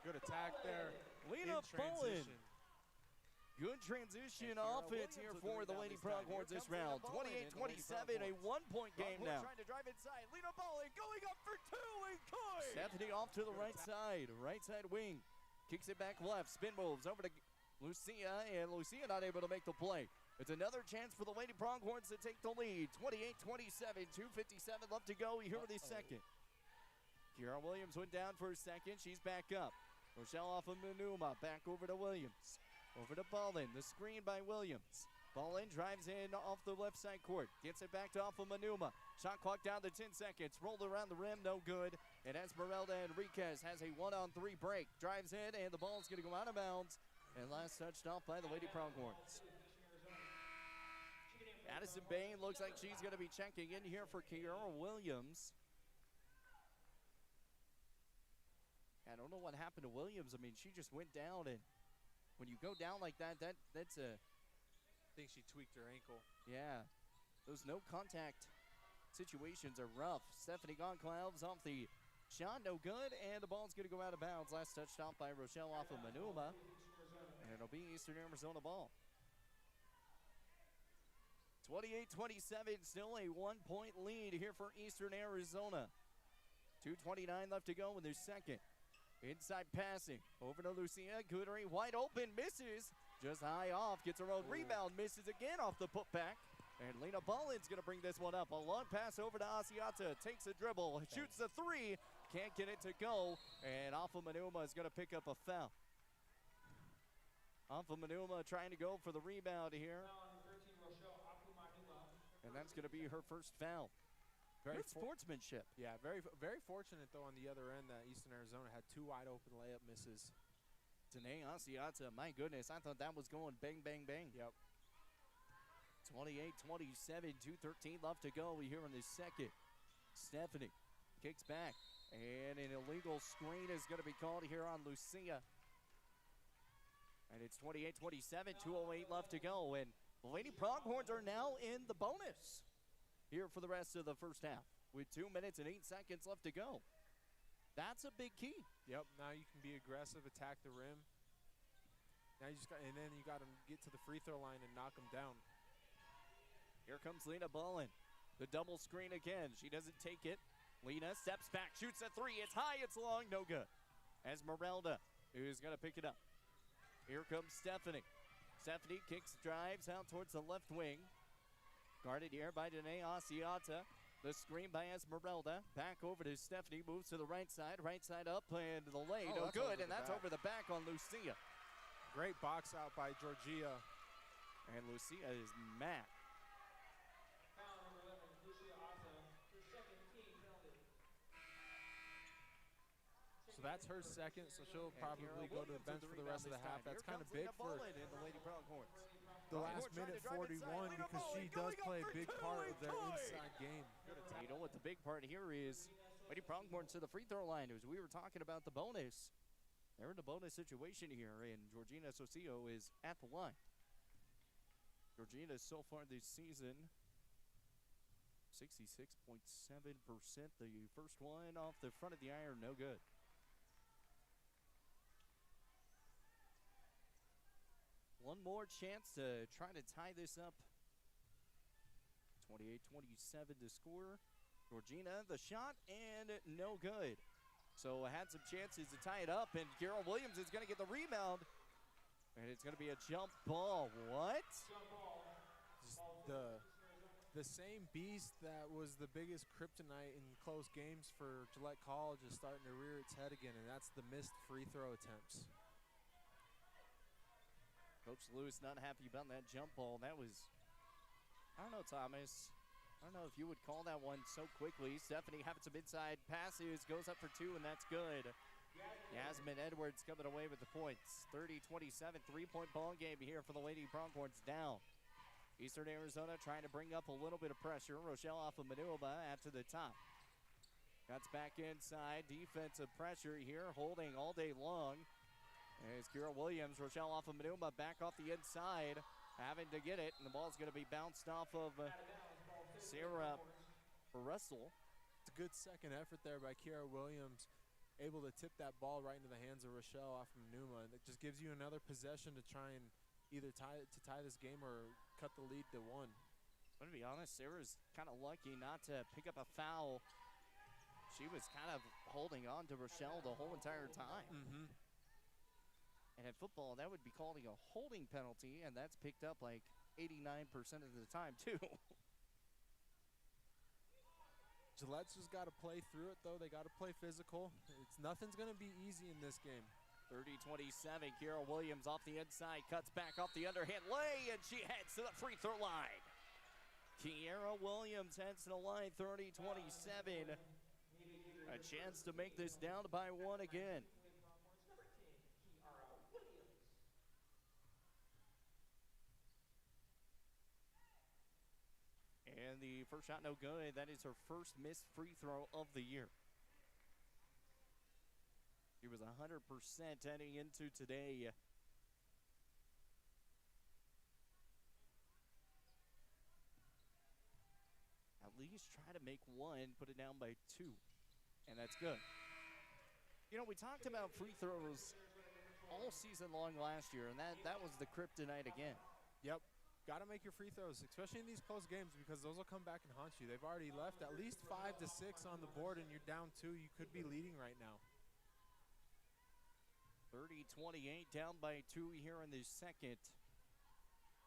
Good attack there. Lena Ballin. Good transition offense here for the Lady Pronghorns this round. 28-27, a 1-point game now. Trying to drive inside. Lena Ballin going up for two and good! Stephanie off to the right side wing. Kicks it back left, spin moves over to Lucia, and Lucia not able to make the play. It's another chance for the Lady Pronghorns to take the lead. 28-27, 2:57 left to go here in the second. Kira Williams went down for a second. She's back up. Rochelle off of Manuma, back over to Williams. Over to Ballin, the screen by Williams. Ballin drives in off the left side court. Gets it back to off of Manuma. Shot clock down to 10 seconds. Rolled around the rim, no good. And Esmeralda Enriquez has a 1-on-3 break. Drives in, and the ball's going to go out of bounds. And last touched off by the Lady Pronghorns. Addison Bain looks like she's going to be checking in here for Kiara Williams. I don't know what happened to Williams. I mean, she just went down, and when you go down like that, that's a... I think she tweaked her ankle. Yeah. Those no contact situations are rough. Stephanie Goncalves off the shot, no good, and the ball's going to go out of bounds. Last touched off by Rochelle off of Manuma, and it'll be Eastern Arizona ball. 28-27, still a 1-point lead here for Eastern Arizona. 2:29 left to go in their second. Inside passing, over to Lucia. Goodry wide open, misses. Just high off, gets her own rebound, misses again off the putback. And Lena Ballin's going to bring this one up. A long pass over to Asiata, takes a dribble, shoots the three, can't get it to go. And Alpha Manuma is going to pick up a foul. Alpha Manuma trying to go for the rebound here. And that's going to be her first foul. Very good sportsmanship. Yeah, very fortunate, though, on the other end that Eastern Arizona had 2 wide-open layup misses. Tanae Asiata, my goodness, I thought that was going bang, bang, bang. Yep. 28-27, 2:13 left to go here in the second. Stephanie kicks back, and an illegal screen is going to be called here on Lucia. And it's 28-27, 2:08 left to go, and The Lady Pronghorns are now in the bonus here for the rest of the first half with 2 minutes and 8 seconds left to go. That's a big key. Yep, now you can be aggressive, attack the rim. Now you just got, and then you got to get to the free throw line and knock them down. Here comes Lena Bullen. The double screen again. She doesn't take it. Lena steps back, shoots a three. It's high, it's long, no good. Esmeralda is going to pick it up. Here comes Stephanie. Stephanie kicks, drives out towards the left wing. Guarded here by Danae Asiata. The screen by Esmeralda. Back over to Stephanie. Moves to the right side up, and the lay. No good, and that's over the back on Lucia. Great box out by Georgia. And Lucia is mad. Foul number 11, Lucia Otto, her second team penalty. So that's her second, so she'll probably go to the bench for the rest of the half. That's kind of big for the Lady Pronghorns. The last minute 41 because she does play a big part of their inside game. You know what the big part here is? Lady Pronghorns to the free throw line. As we were talking about the bonus, they're in a bonus situation here, and Georgina Socio is at the line. Georgina so far this season, 66.7%. The first one off the front of the iron, no good. One more chance to try to tie this up. 28-27 to score. Georgina, the shot, and no good. So had some chances to tie it up, and Carol Williams is going to get the rebound. And it's going to be a jump ball. What? The same beast that was the biggest kryptonite in close games for Gillette College is starting to rear its head again, and that's the missed free throw attempts. Coach Lewis not happy about that jump ball. That was, I don't know, Thomas. I don't know if you would call that one so quickly. Stephanie having some inside passes, goes up for two, and that's good. Yasmin Edwards coming away with the points. 30-27, three-point ball game here for the Lady Pronghorns down. Eastern Arizona trying to bring up a little bit of pressure. Rochelle off of Manuba after the top. Cuts back inside. Defensive pressure here, holding all day long. As Kira Williams, Rochelle off of Manuba, back off the inside, having to get it, and the ball's going to be bounced off of Sarah Russell. It's a good second effort there by Kira Williams, able to tip that ball right into the hands of Rochelle off of Manuba, and it just gives you another possession to try and either tie this game or cut the lead to one. I'm going to be honest, Sarah's kind of lucky not to pick up a foul. She was kind of holding on to Rochelle the whole entire time. Mm-hmm. And in football, that would be called a holding penalty, and that's picked up like 89% of the time, too. Gillette's just got to play through it, though. They got to play physical. Nothing's going to be easy in this game. 30-27, Kira Williams off the inside, cuts back off the underhand lay, and she heads to the free throw line. Kira Williams heads to the line, 30-27. A chance to make this down by one again. And the first shot no good. That is her first missed free throw of the year. She was 100% heading into today. At least try to make one, put it down by two. And that's good. You know, we talked about free throws all season long last year, and that was the kryptonite again. Yep. Got to make your free throws, especially in these close games, because those will come back and haunt you. They've already left at least 5 to 6 on the board, and you're down 2. You could be leading right now. 30-28, down by 2 here in the second.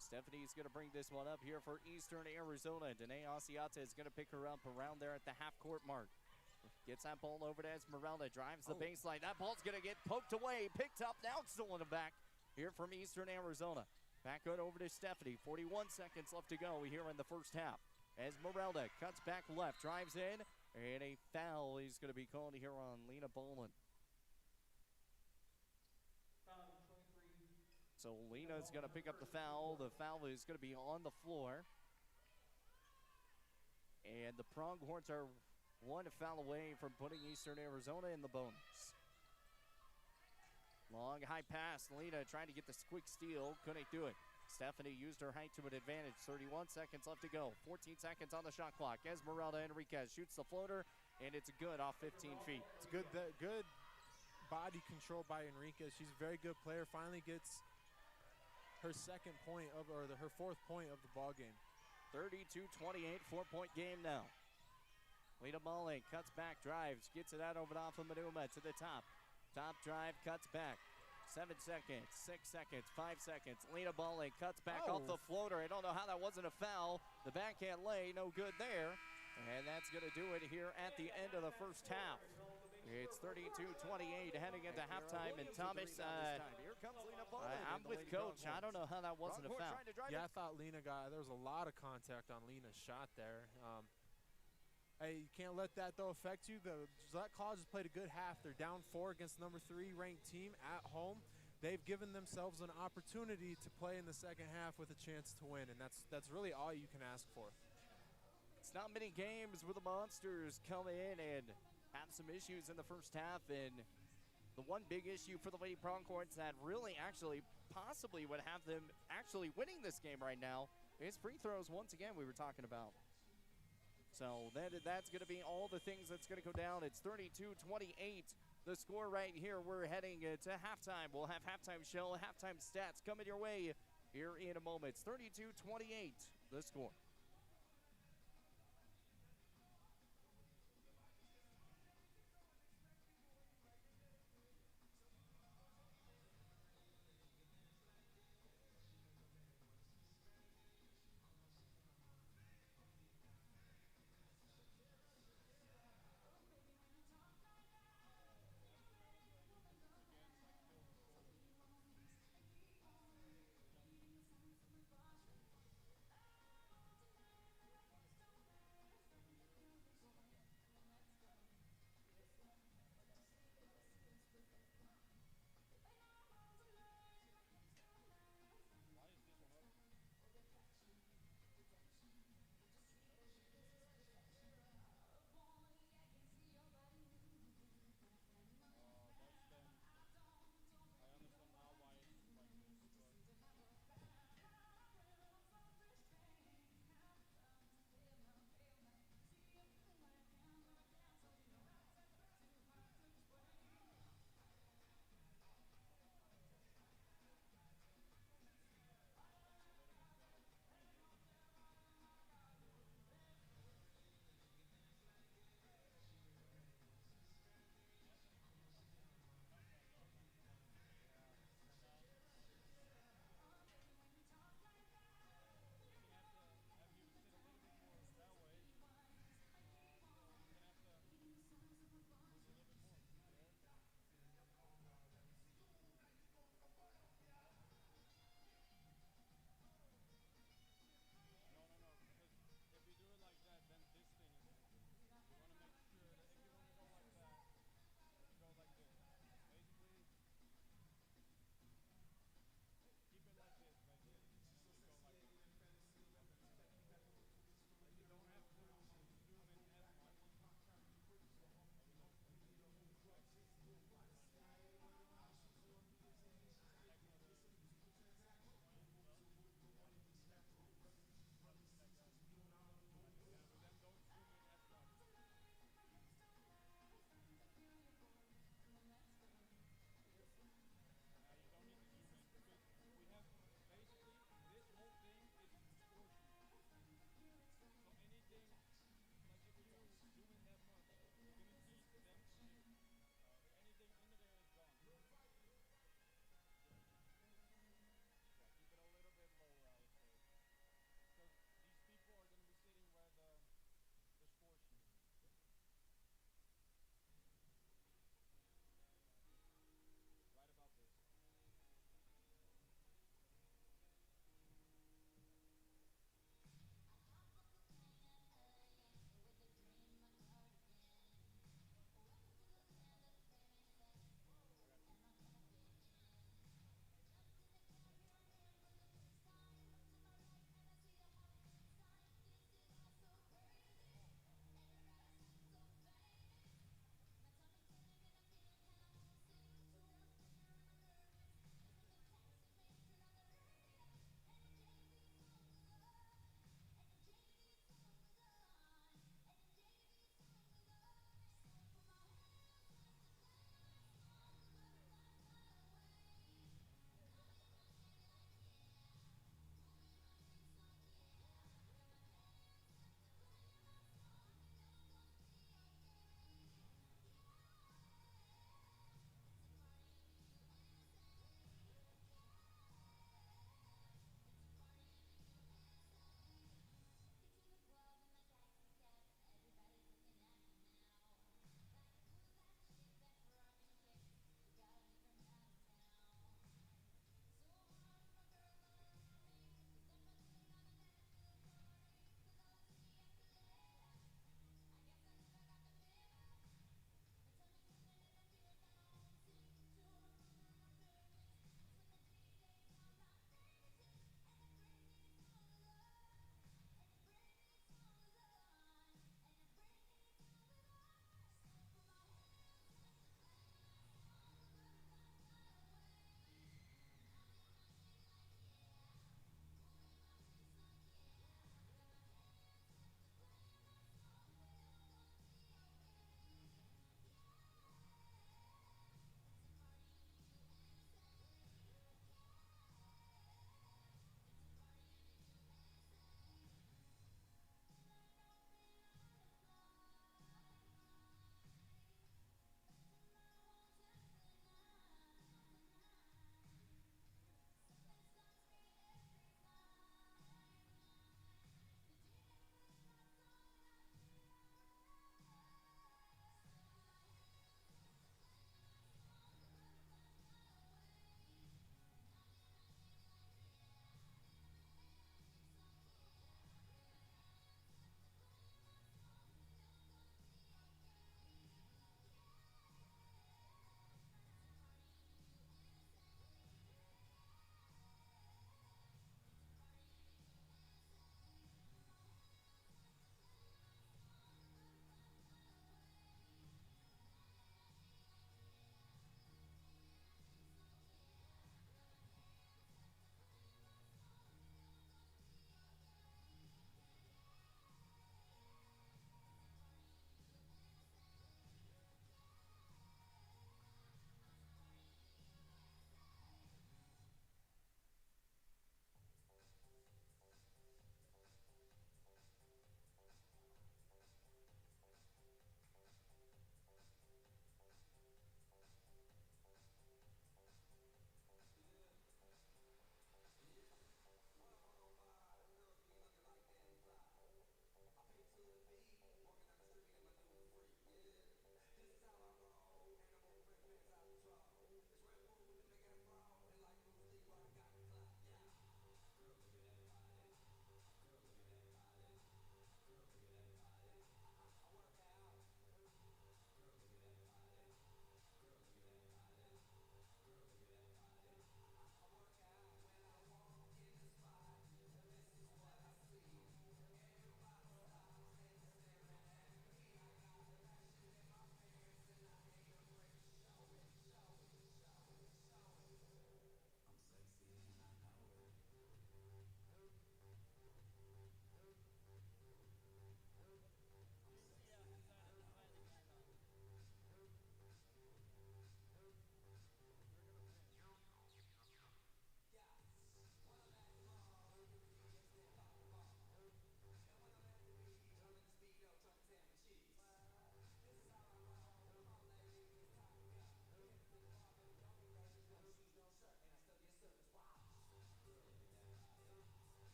Stephanie's going to bring this one up here for Eastern Arizona. Danae Asiata is going to pick her up around there at the half-court mark. Gets that ball over to Esmeralda, drives the baseline. That ball's going to get poked away, picked up, now still in the back here from Eastern Arizona. Back over to Stephanie. 41 seconds left to go here in the first half. Esmeralda cuts back left, drives in, and a foul is going to be called here on Lena Boland. So Lena's going to pick up the foul. The foul is going to be on the floor. And the Pronghorns are one foul away from putting Eastern Arizona in the bonus. Long high pass. Lena trying to get this quick steal. Couldn't do it. Stephanie used her height to an advantage. 31 seconds left to go. 14 seconds on the shot clock. Esmeralda Enriquez shoots the floater, and it's good off 15 feet. It's good body control by Enriquez. She's a very good player. Finally gets her second point her fourth point of the ball game. 32-28, 4-point game now. Lita Mulling cuts back, drives, gets it out over off of Manuma to the top. Top drive, cuts back. 7 seconds, 6 seconds, 5 seconds. Lena Mulling cuts back off the floater. I don't know how that wasn't a foul. The backhand lay, no good there. And that's going to do it here at the end of the first half. It's 32-28 heading into halftime. And Thomas, I'm with Coach. I don't know how that wasn't a foul. Yeah, I thought there was a lot of contact on Lena's shot there. Hey, you can't let that, though, affect you. The Gillette College has played a good half. They're down 4 against number 3 ranked team at home. They've given themselves an opportunity to play in the second half with a chance to win, and that's really all you can ask for. It's not many games where the Monsters come in and have some issues in the first half, and the one big issue for the Lady Pronghorns that really actually possibly would have them actually winning this game right now is free throws once again we were talking about. So that's going to be all the things that's going to go down. It's 32-28, the score right here. We're heading to halftime. We'll have halftime show, halftime stats coming your way here in a moment. It's 32-28, the score.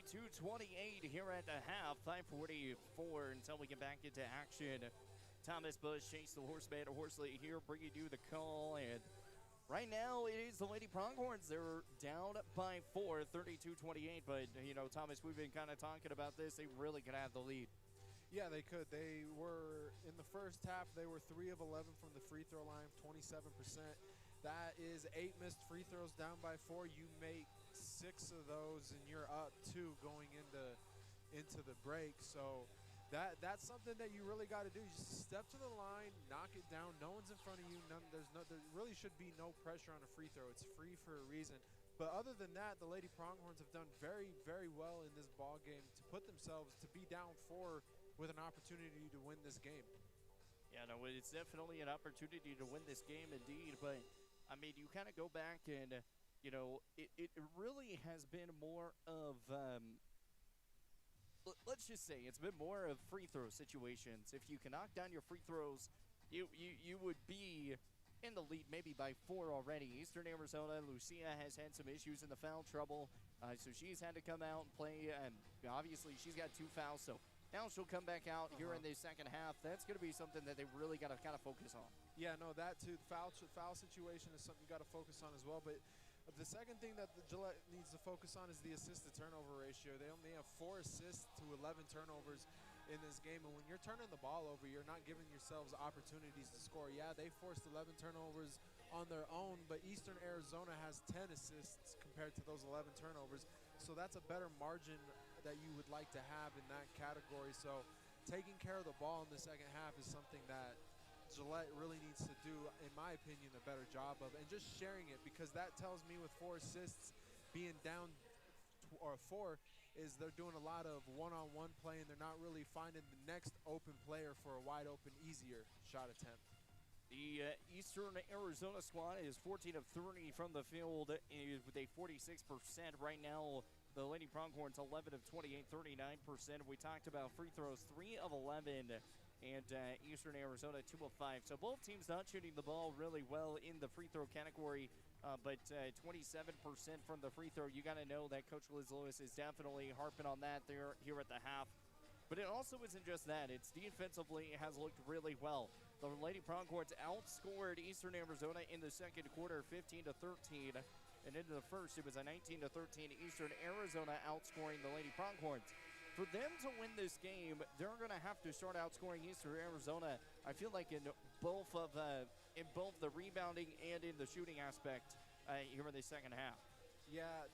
32-28 here at the half. 5:44 until we get back into action. Thomas Bush, Chase the Horseman, Horsley here bringing you the call. And right now it is the Lady Pronghorns. They're down by 4, 32-28. But, you know, Thomas, we've been kind of talking about this. They really could have the lead. Yeah, they could. They were, in the first half, they were 3 of 11 from the free throw line, 27%. That is 8 missed free throws down by 4. You make 6 of those, and you're up 2 going into the break. So that's something that you really got to do. You just step to the line, knock it down. No one's in front of you. There really should be no pressure on a free throw. It's free for a reason. But other than that, the Lady Pronghorns have done very, very well in this ball game to put themselves to be down 4 with an opportunity to win this game. Yeah, no, it's definitely an opportunity to win this game indeed. But, I mean, you kind of go back and, you know, it really has been more of, let's just say, it's been more of free throw situations. If you can knock down your free throws, you would be in the lead maybe by 4 already. Eastern Arizona, Lucia has had some issues in the foul trouble, so she's had to come out and play. And obviously, she's got 2 fouls, so now she'll come back out here in the second half. That's going to be something that they really got to kind of focus on. Yeah, no, that too. Foul situation is something you got to focus on as well. But the second thing that the Gillette needs to focus on is the assist-to-turnover ratio. They only have 4 assists to 11 turnovers in this game. And when you're turning the ball over, you're not giving yourselves opportunities to score. Yeah, they forced 11 turnovers on their own, but Eastern Arizona has 10 assists compared to those 11 turnovers. So that's a better margin that you would like to have in that category. So taking care of the ball in the second half is something that Gillette really needs to do, in my opinion, a better job of, and just sharing it, because that tells me with 4 assists being down or 4 is they're doing a lot of one-on-one play, and they're not really finding the next open player for a wide open, easier shot attempt. The Eastern Arizona squad is 14 of 30 from the field with a 46% right now. The Lady Pronghorns 11 of 28, 39%. We talked about free throws, 3 of 11, and Eastern Arizona 2 of 5. So both teams not shooting the ball really well in the free throw category, but 27% from the free throw. You got to know that Coach Liz Lewis is definitely harping on that there here at the half. But it also isn't just that. It's defensively has looked really well. The Lady Pronghorns outscored Eastern Arizona in the second quarter, 15 to 13. And into the first, it was a 19 to 13 Eastern Arizona outscoring the Lady Pronghorns. For them to win this game, they're going to have to start outscoring Eastern Arizona. I feel like in both the rebounding and in the shooting aspect here in the second half. Yeah,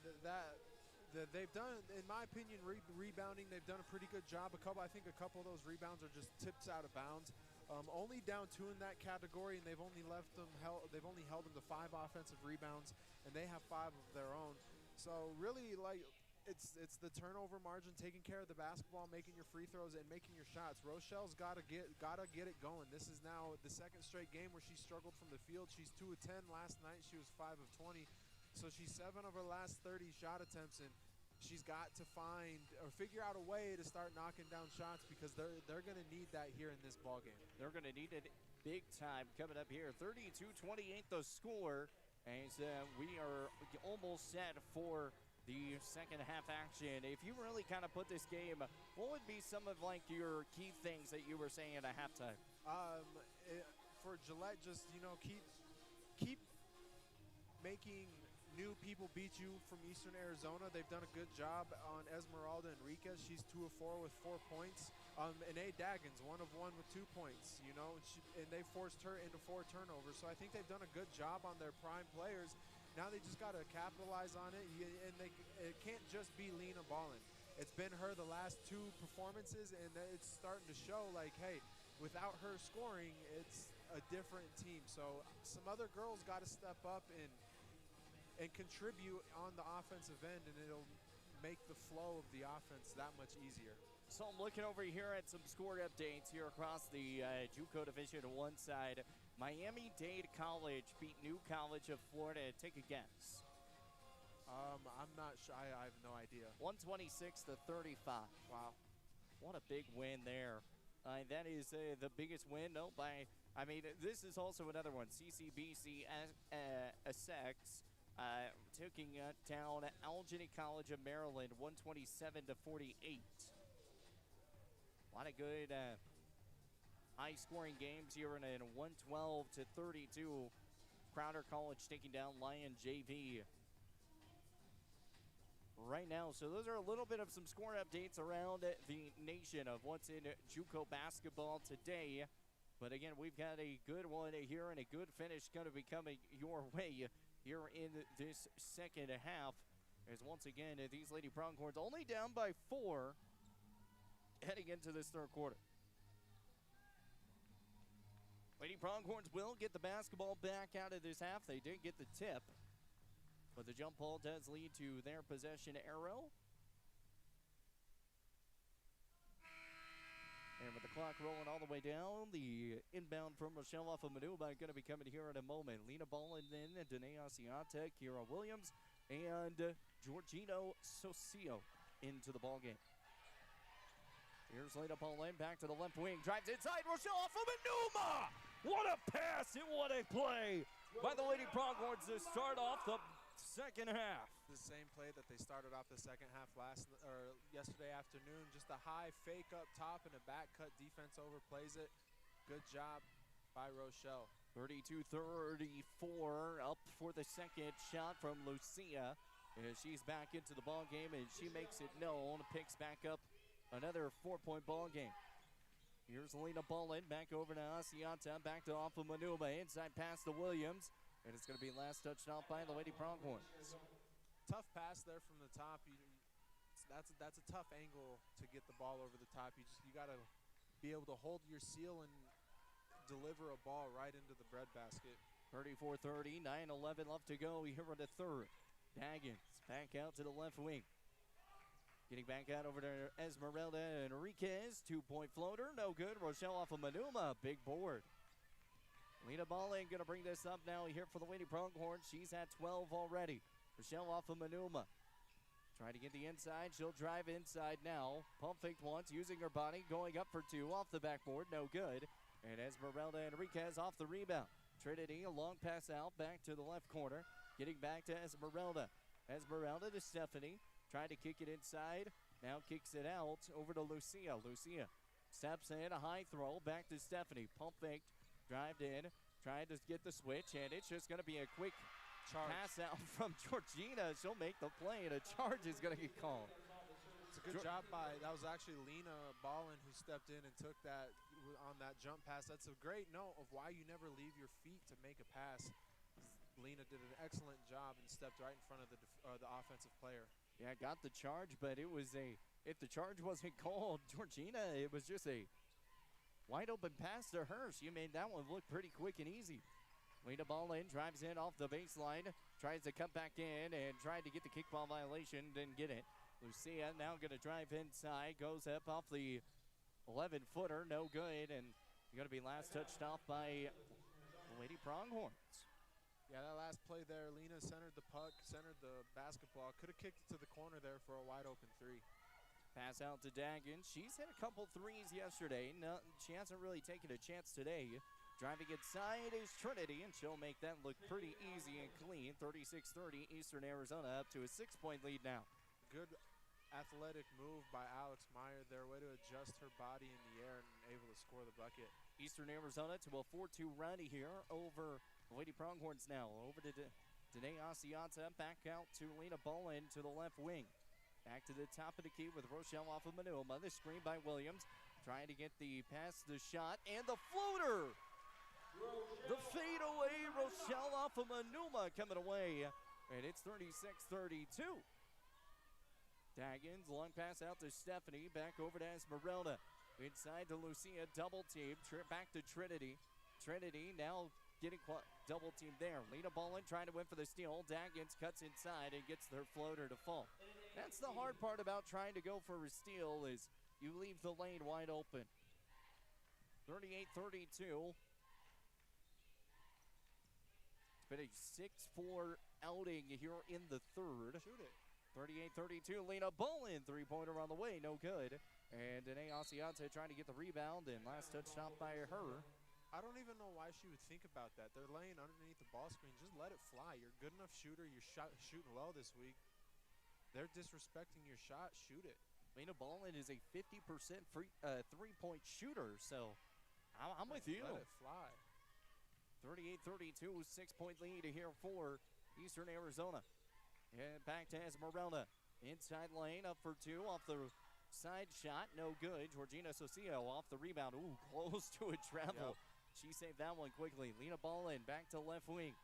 they've done, in my opinion, rebounding. They've done a pretty good job. I think a couple of those rebounds are just tips out of bounds. Only down 2 in that category, and they've only held them to 5 offensive rebounds, and they have 5 of their own. So really, like, it's the turnover margin, taking care of the basketball, making your free throws, and making your shots. Rochelle's gotta get it going. This is now the second straight game where she struggled from the field. She's 2 of 10. Last night she was 5 of 20. So she's 7 of her last 30 shot attempts, and she's got to find or figure out a way to start knocking down shots, because they're going to need that here in this ball game. They're going to need it big time coming up here. 32-28 the score, as we are almost set for the second half action. If you really kind of put this game, what would be some of like your key things that you were saying at halftime? For Gillette, just, you know, keep making new people beat you from Eastern Arizona. They've done a good job on Esmeralda Enriquez. She's 2 of 4 with 4 points. And A. Daggins, 1 of 1 with 2 points. You know, and they forced her into 4 turnovers. So I think they've done a good job on their prime players. Now they just got to capitalize on it, and it can't just be Lena Ballin. It's been her the last 2 performances, and it's starting to show, like, hey, without her scoring, it's a different team. So some other girls got to step up and contribute on the offensive end, and it'll make the flow of the offense that much easier. So I'm looking over here at some score updates here across the JUCO Division 1 side. Miami-Dade College beat New College of Florida. Take a guess. I'm not sure. I have no idea. 126 to 35. Wow. What a big win there. That is the biggest win. I mean, this is also another one. CCBC Essex taking down Allegheny College of Maryland, 127-48. A lot of good high-scoring games here in a 112-32. Crowder College taking down Lyon JV right now. So those are a little bit of some score updates around the nation of what's in JUCO basketball today. But again, we've got a good one here and a good finish going to be coming your way here in this second half. As once again, these Lady Pronghorns only down by 4 heading into this third quarter. Lady Pronghorns will get the basketball back out of this half. They did get the tip, but the jump ball does lead to their possession arrow. And with the clock rolling all the way down, the inbound from Rochelle off of Manuba going to be coming here in a moment. Lena Ballin, then Danae Asiata, Kira Williams, and Georgino Socio into the ballgame. Here's Lena Ballin back to the left wing, drives inside, Rochelle off of Manuba! What a pass and what a play by the Lady Pronghorns to start off the second half. The same play that they started off the second half yesterday afternoon. Just a high fake up top and a back cut. Defense overplays it. Good job by Rochelle. 32-34, up for the second shot from Lucia. As she's back into the ball game and she makes it known, picks back up another 4-point ball game. Here's Lena Ballin, back over to Asiata, back to off of Manuba, inside pass to Williams, and it's going to be last touched off by the Lady Pronghorns. Tough pass there from the top. That's a tough angle to get the ball over the top. You got to be able to hold your seal and deliver a ball right into the breadbasket. 34-30, 9-11 left to go here in the third. Daggins back out to the left wing. Getting back out over to Esmeralda Enriquez. 2-point floater, no good. Rochelle off of Manuma, big board. Lena Ballin going to bring this up now here for the Lady Pronghorns. She's at 12 already. Rochelle off of Manuma. Trying to get the inside. She'll drive inside now. Pump fake once, using her body. Going up for 2 off the backboard, no good. And Esmeralda Enriquez off the rebound. Trinity, a long pass out back to the left corner. Getting back to Esmeralda. Esmeralda to Stephanie. Trying to kick it inside. Now kicks it out over to Lucia. Lucia steps in, a high throw. Back to Stephanie. Pump faked. Drived in. Trying to get the switch. And it's just going to be a quick pass out from Georgina. She'll make the play, and a charge is going to get called. It's a good job by, that was actually Lena Ballin who stepped in and took that on that jump pass. That's a great note of why you never leave your feet to make a pass. Lena did an excellent job and stepped right in front of the offensive player. Yeah, got the charge, but it was if the charge wasn't called, Georgina, it was just a wide open pass to her. She made that one look pretty quick and easy. Lena Ballin drives in off the baseline, tries to come back in and tried to get the kickball violation, didn't get it. Lucia now going to drive inside, goes up off the 11-footer, no good, and going to be last touched off by Lady Pronghorns. Yeah, that last play there, Lena centered the puck, centered the basketball. Could have kicked it to the corner there for a wide-open 3. Pass out to Daggins. She's hit a couple threes yesterday. No, she hasn't really taken a chance today. Driving inside is Trinity, and she'll make that look pretty easy and clean. 36-30, Eastern Arizona up to a 6-point lead now. Good athletic move by Alex Meyer there. Way to adjust her body in the air and able to score the bucket. Eastern Arizona to a 4-2 run here over Lady Pronghorns now. Over to Danae Asiata, back out to Lena Ballin to the left wing. Back to the top of the key with Rochelle off of Manuma. The screen by Williams. Trying to get the pass, the shot, and the floater. The fadeaway, Rochelle off of Manuma coming away. And it's 36-32. Daggins, long pass out to Stephanie. Back over to Esmeralda. Inside to Lucia, double team. Back to Trinity. Trinity now getting double team there. Lena Ballin trying to win for the steal. Daggins cuts inside and gets their floater to fall. That's the hard part about trying to go for a steal is you leave the lane wide open. 38-32. It's been a 6-4 outing here in the third. Shoot it. 38-32, Lena Ballin, 3-pointer on the way, no good. And Danae Asiata trying to get the rebound, and last touch stopped by her. I don't even know why she would think about that. They're laying underneath the ball screen. Just let it fly. You're a good enough shooter. You're shooting well this week. They're disrespecting your shot. Shoot it. Lena Ballin is a 50% three-point shooter, so I'm with you. Let it fly. 38-32, 6-point lead here for Eastern Arizona. And back to Esmeralda. Inside lane, up for two, off the side shot, no good. Georgina Socio off the rebound. Ooh, close to a travel. Yep. She saved that one quickly. Lena Ballin back to left wing.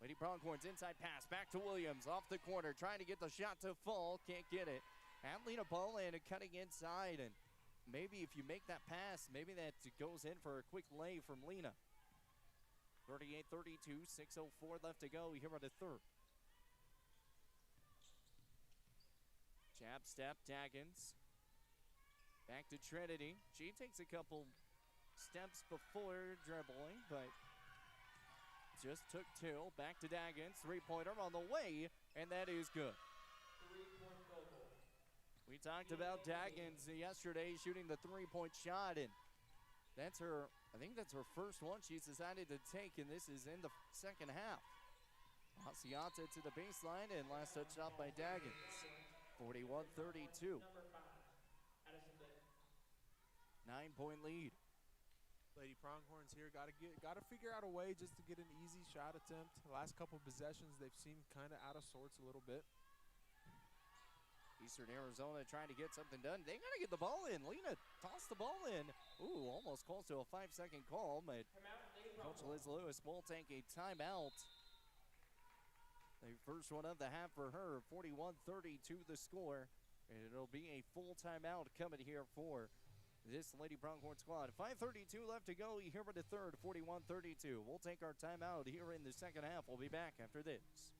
Lady Pronghorn's inside pass, back to Williams, off the corner, trying to get the shot to fall, can't get it. And Lena Ballin cutting inside, and maybe if you make that pass, maybe that goes in for a quick lay from Lena. 38-32, 6:04 left to go here on the third. Jab step, Daggins. Back to Trinity. She takes a couple steps before dribbling, but just took two. Back to Daggins, three-pointer on the way, and that is good. We talked about Daggins yesterday shooting the three-point shot, and that's her, I think that's her first one she's decided to take, and this is in the second half. Asiata to the baseline, and last touched off by Daggins. 41-32. 9-point lead. Lady Pronghorns here got to figure out a way just to get an easy shot attempt. The last couple possessions, they've seemed kind of out of sorts a little bit. Eastern Arizona trying to get something done. They got to get the ball in. Lena tossed the ball in. Ooh, almost close to a 5-second call, but Coach Liz Lewis will take a timeout. The first one of the half for her. 41-32 the score, and it'll be a full timeout coming here for this Lady Pronghorn squad. 5:32 left to go here for the third. 41-32. We'll take our timeout here in the second half. We'll be back after this.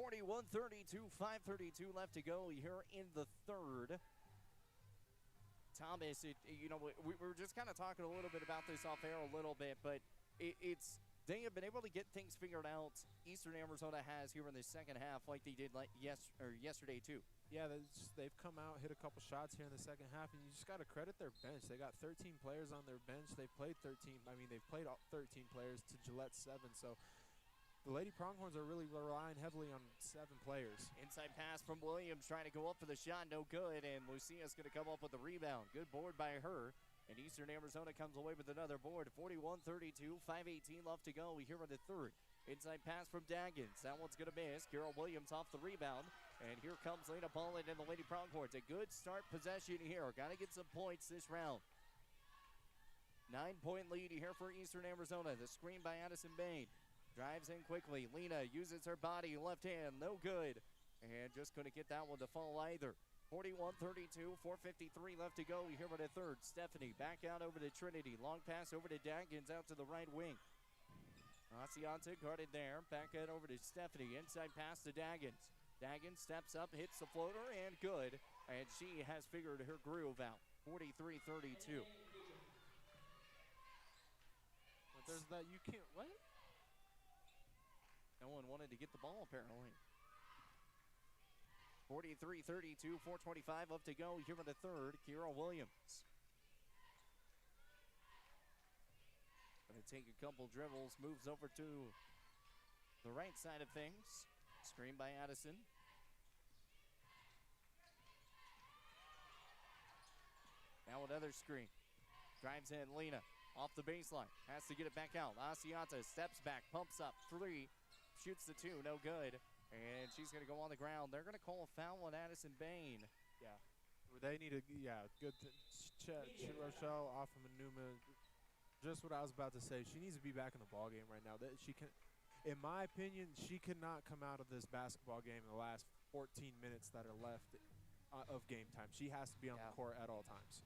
(41-32), 5:32 left to go here in the third. Thomas, we were just kind of talking a little bit about this off air a little bit, but they have been able to get things figured out. Eastern Arizona has here in the second half, like they did yesterday too. Yeah, they've come out, hit a couple shots here in the second half, and you just got to credit their bench. They got 13 players on their bench. They've played 13 all 13 players to Gillette 7, so the Lady Pronghorns are really relying heavily on 7 players. Inside pass from Williams, trying to go up for the shot, no good, and Lucia's going to come up with the rebound. Good board by her, and Eastern Arizona comes away with another board. 41-32, 5:18 left to go here in the third. Inside pass from Daggins. That one's going to miss. Carol Williams off the rebound, and here comes Lena Ballin and the Lady Pronghorns. A good start possession here. Got to get some points this round. 9-point lead here for Eastern Arizona. The screen by Addison Bain. Drives in quickly. Lena uses her body, left hand, no good. And just couldn't get that one to fall either. 41-32, 4:53 left to go here in the third. Stephanie back out over to Trinity. Long pass over to Daggins out to the right wing. Asianta guarded there. Back out over to Stephanie. Inside pass to Daggins. Daggins steps up, hits the floater, and good. And she has figured her groove out. 43-32. But there's that you can't, what? No one wanted to get the ball, apparently. 43-32, 4:25 left to go here in the third. Kira Williams. Going to take a couple dribbles, moves over to the right side of things. Screen by Addison. Now another screen. Drives in Lena. Off the baseline. Has to get it back out. Asiata steps back, pumps up. 3. Shoots the 2, no good. And she's going to go on the ground. They're going to call a foul on Addison Bain. Yeah. They need a, good Rochelle off of Manuma. Just what I was about to say. She needs to be back in the ball game right now. She can, in my opinion, she could not come out of this basketball game in the last 14 minutes that are left of game time. She has to be on the court at all times.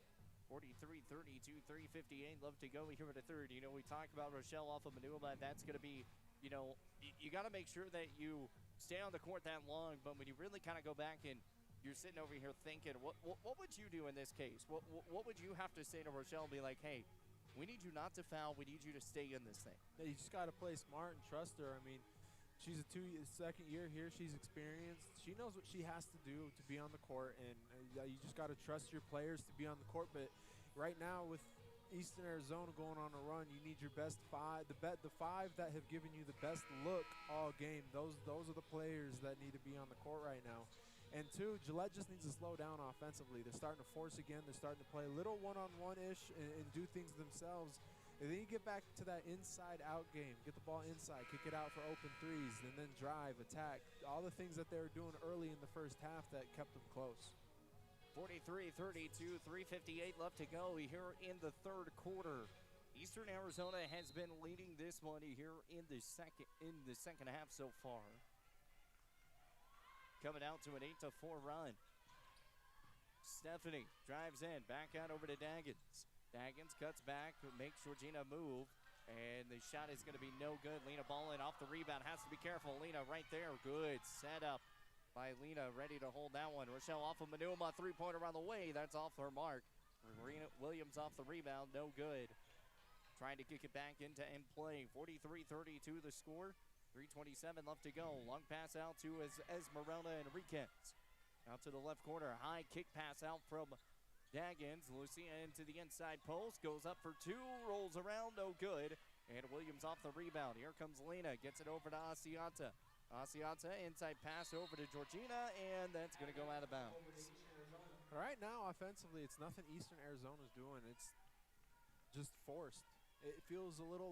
43-32, 3:58 left to go here in the third. You know, we talked about Rochelle off of Manuma. That's going to be, you know, you got to make sure that you stay on the court that long. But when you really kind of go back and you're sitting over here thinking, what would you do in this case? What would you have to say to Rochelle and be like, hey, we need you not to foul. We need you to stay in this thing. Yeah, you just got to play smart and trust her. I mean, she's a second year here. She's experienced. She knows what she has to do to be on the court, and you just got to trust your players to be on the court. But right now, with Eastern Arizona going on a run, you need your best five. The five that have given you the best look all game. Those are the players that need to be on the court right now. And two, Gillette just needs to slow down offensively. They're starting to force again. They're starting to play a little one-on-one-ish and do things themselves. And then you get back to that inside-out game. Get the ball inside, kick it out for open threes, and then drive, attack. All the things that they were doing early in the first half that kept them close. 43-32, 3:58 left to go here in the third quarter. Eastern Arizona has been leading this one here in the second half so far. Coming out to an 8-4 run. Stephanie drives in, back out over to Daggins. Daggins cuts back, makes Georgina move, and the shot is going to be no good. Lena Ballin off the rebound, has to be careful. Lena right there, good setup by Lena, ready to hold that one. Rochelle off of Manuma, three-pointer on the way, that's off her mark. Marina Williams off the rebound, no good. Trying to kick it back into end play. 43-32 the score, 3:27 left to go. Long pass out to Esmeralda Enriquez. Out to the left corner, high kick pass out from Daggins. Lucia into the inside post, goes up for two, rolls around, no good. And Williams off the rebound. Here comes Lena, gets it over to Asiata. Asiata, inside pass over to Georgina, and that's going to go out of bounds. Right now, offensively, it's nothing Eastern Arizona's doing. It's just forced. It feels a little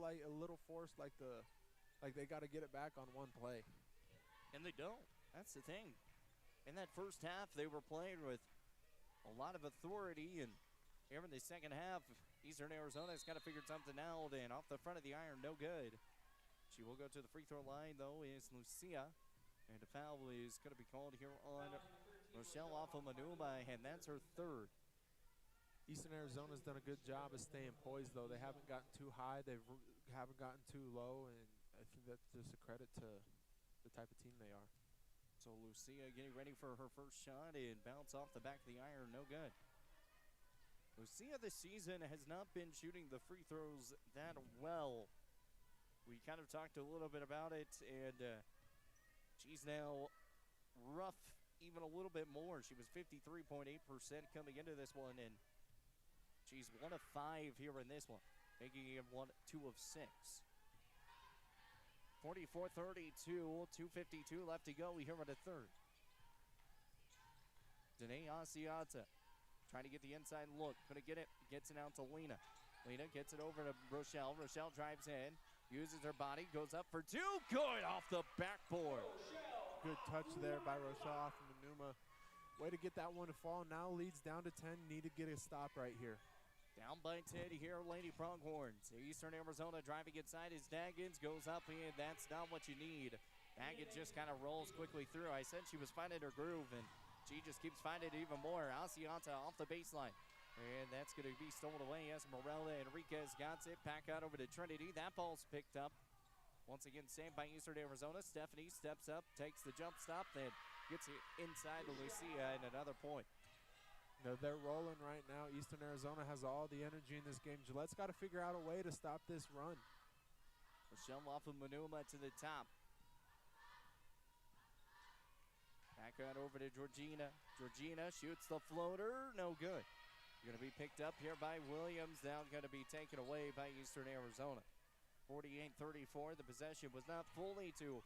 forced, like they got to get it back on one play. And they don't. That's the thing. In that first half, they were playing with a lot of authority, and here in the second half, Eastern Arizona's got to figure something out, and off the front of the iron, no good. She will go to the free throw line, though, is Lucia, and the foul is going to be called here on Rochelle off of Manuma, and that's her third. Eastern Arizona's done a good job of staying poised, though. They haven't gotten too high, they haven't gotten too low, and I think that's just a credit to the type of team they are. So Lucia getting ready for her first shot and bounce off the back of the iron, no good. Lucia this season has not been shooting the free throws that well. We kind of talked a little bit about it, and she's now rough even a little bit more. She was 53.8% coming into this one, and she's 1 of 5 here in this one, making it 2 of 6. 44-32, 2:52 left to go here in the third. Danae Asiata trying to get the inside look. Couldn't get it. Gets it out to Lena. Lena gets it over to Rochelle. Rochelle drives in. Uses her body. Goes up for two. Good off the backboard. Good touch there by Rochelle off of Manuma. Way to get that one to fall. Now leads down to 10. Need to get a stop right here. Down by 10 here, Lady Pronghorns. Eastern Arizona driving inside as Daggins goes up, and that's not what you need. Daggins just kind of rolls quickly through. I said she was finding her groove, and she just keeps finding it even more. Asiata off the baseline, and that's going to be stolen away. Esmeralda Enriquez got it. Back out over to Trinity. That ball's picked up. Once again, saved by Eastern Arizona. Stephanie steps up, takes the jump stop, then gets it inside to Lucia, and another point. They're rolling right now. Eastern Arizona has all the energy in this game. Gillette's got to figure out a way to stop this run. Rochelle off of Manuma to the top. Back out over to Georgina. Georgina shoots the floater. No good. Going to be picked up here by Williams. Now going to be taken away by Eastern Arizona. 48-34. The possession was not fully to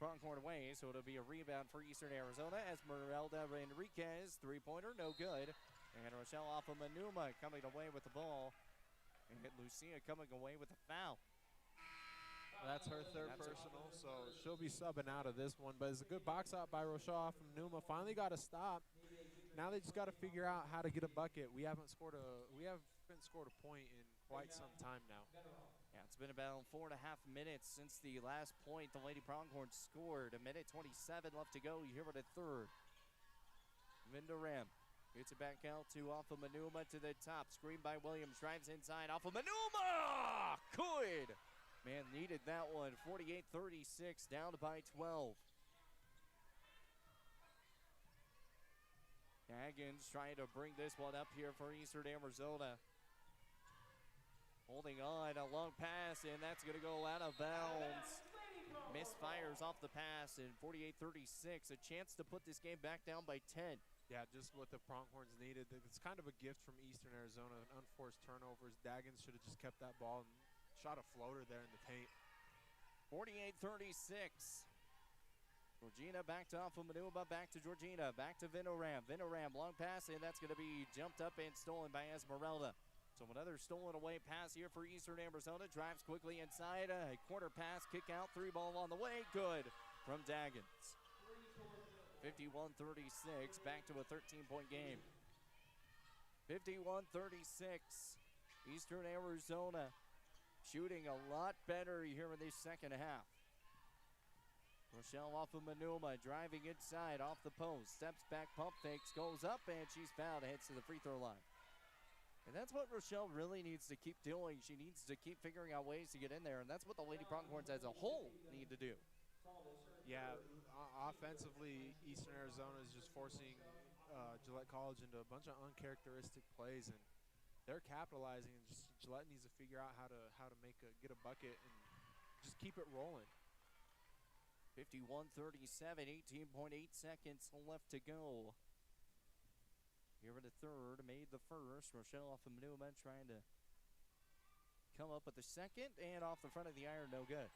Pronghorn away, so it'll be a rebound for Eastern Arizona. Esmeralda Enriquez, three-pointer, no good. And Rochelle off of Manuma coming away with the ball. And Lucia coming away with a foul. That's her third personal, so she'll be subbing out of this one. But it's a good box out by Rochelle off of Manuma. Finally got a stop. Now they just got to figure out how to get a bucket. We haven't scored a point in quite some time now. Yeah, it's been about 4.5 minutes since the last point the Lady Pronghorn scored. 1:27 left to go here in the third. Vindoram gets it back out to off of Manuma to the top. Screen by Williams. Drives inside off of Manuma. Good. Man, needed that one. 48-36, down by 12. Daggins trying to bring this one up here for Eastern Arizona. Holding on, a long pass, and that's going to go out of bounds. Misfires off the pass, and 48-36, a chance to put this game back down by 10. Yeah, just what the Pronghorns needed. It's kind of a gift from Eastern Arizona, unforced turnovers. Daggins should have just kept that ball and shot a floater there in the paint. 48-36. Georgina back to off of Manuma, back to Georgina, back to Vindoram. Vindoram, long pass, and that's going to be jumped up and stolen by Esmeralda. So another stolen away pass here for Eastern Arizona. Drives quickly inside, a corner pass, kick out, 3 ball on the way, good from Daggins. 51-36, back to a 13-point game. 51-36, Eastern Arizona shooting a lot better here in this second half. Rochelle off of Manuma, driving inside, off the post, steps back, pump fakes, goes up, and she's fouled, heads to the free throw line. And that's what Rochelle really needs to keep doing. She needs to keep figuring out ways to get in there, and that's what the Lady Pronghorns as a whole need to do. Yeah, offensively, Eastern Arizona is just forcing Gillette College into a bunch of uncharacteristic plays, and they're capitalizing. And just Gillette needs to figure out how to get a bucket and just keep it rolling. 51-37, 18.8 seconds left to go. Here in the third, made the first. Rochelle off of Manuma trying to come up with the second, and off the front of the iron, no good.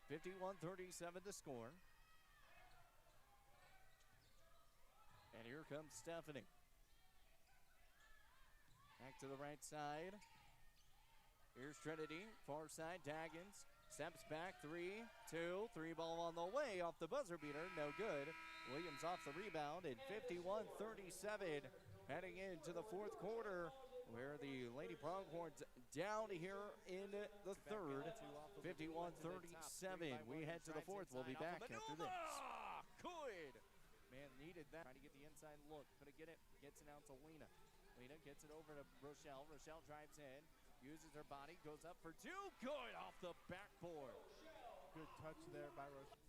51-37 to score. And here comes Stephanie. Back to the right side. Here's Trinity, far side, Daggins. Steps back, 3-2, 3 ball on the way, off the buzzer beater, no good. Williams off the rebound, and 51-37, heading into the fourth quarter, where the Lady Pronghorns down here in the third. 51-37, we head to the fourth. We'll be back after this. Good. Man, needed that. Trying to get the inside look, gonna get it, gets it out to Lena. Lena gets it over to Rochelle. Rochelle drives in. Uses her body, goes up for 2. Good off the backboard. Good touch there by Rochelle.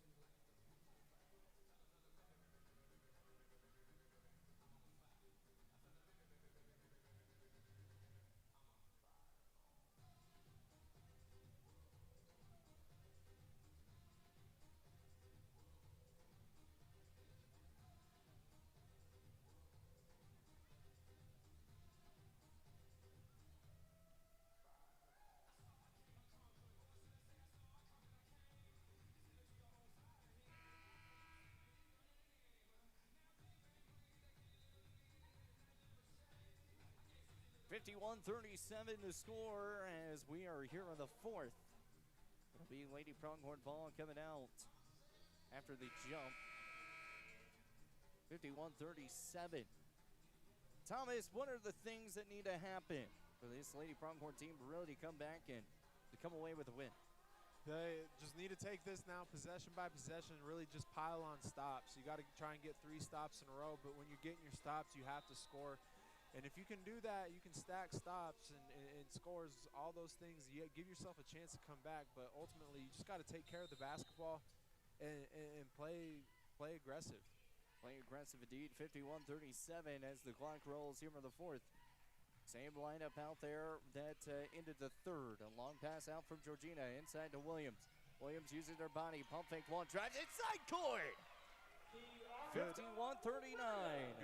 .37 to score as we are here on the fourth. It'll be Lady Pronghorn ball coming out after the jump. 51-37. Thomas, what are the things that need to happen for this Lady Pronghorn team to really come back and to come away with a win? They just need to take this now possession by possession and really just pile on stops. You got to try and get 3 stops in a row, but when you're getting your stops, you have to score. And if you can do that, you can stack stops and scores, all those things. You give yourself a chance to come back, but ultimately you just got to take care of the basketball and play aggressive. Play aggressive indeed. 51-37 as the clock rolls here in the fourth. Same lineup out there that ended the third. A long pass out from Georgina inside to Williams. Williams using her body, pump fake, one drives inside court. 51-39.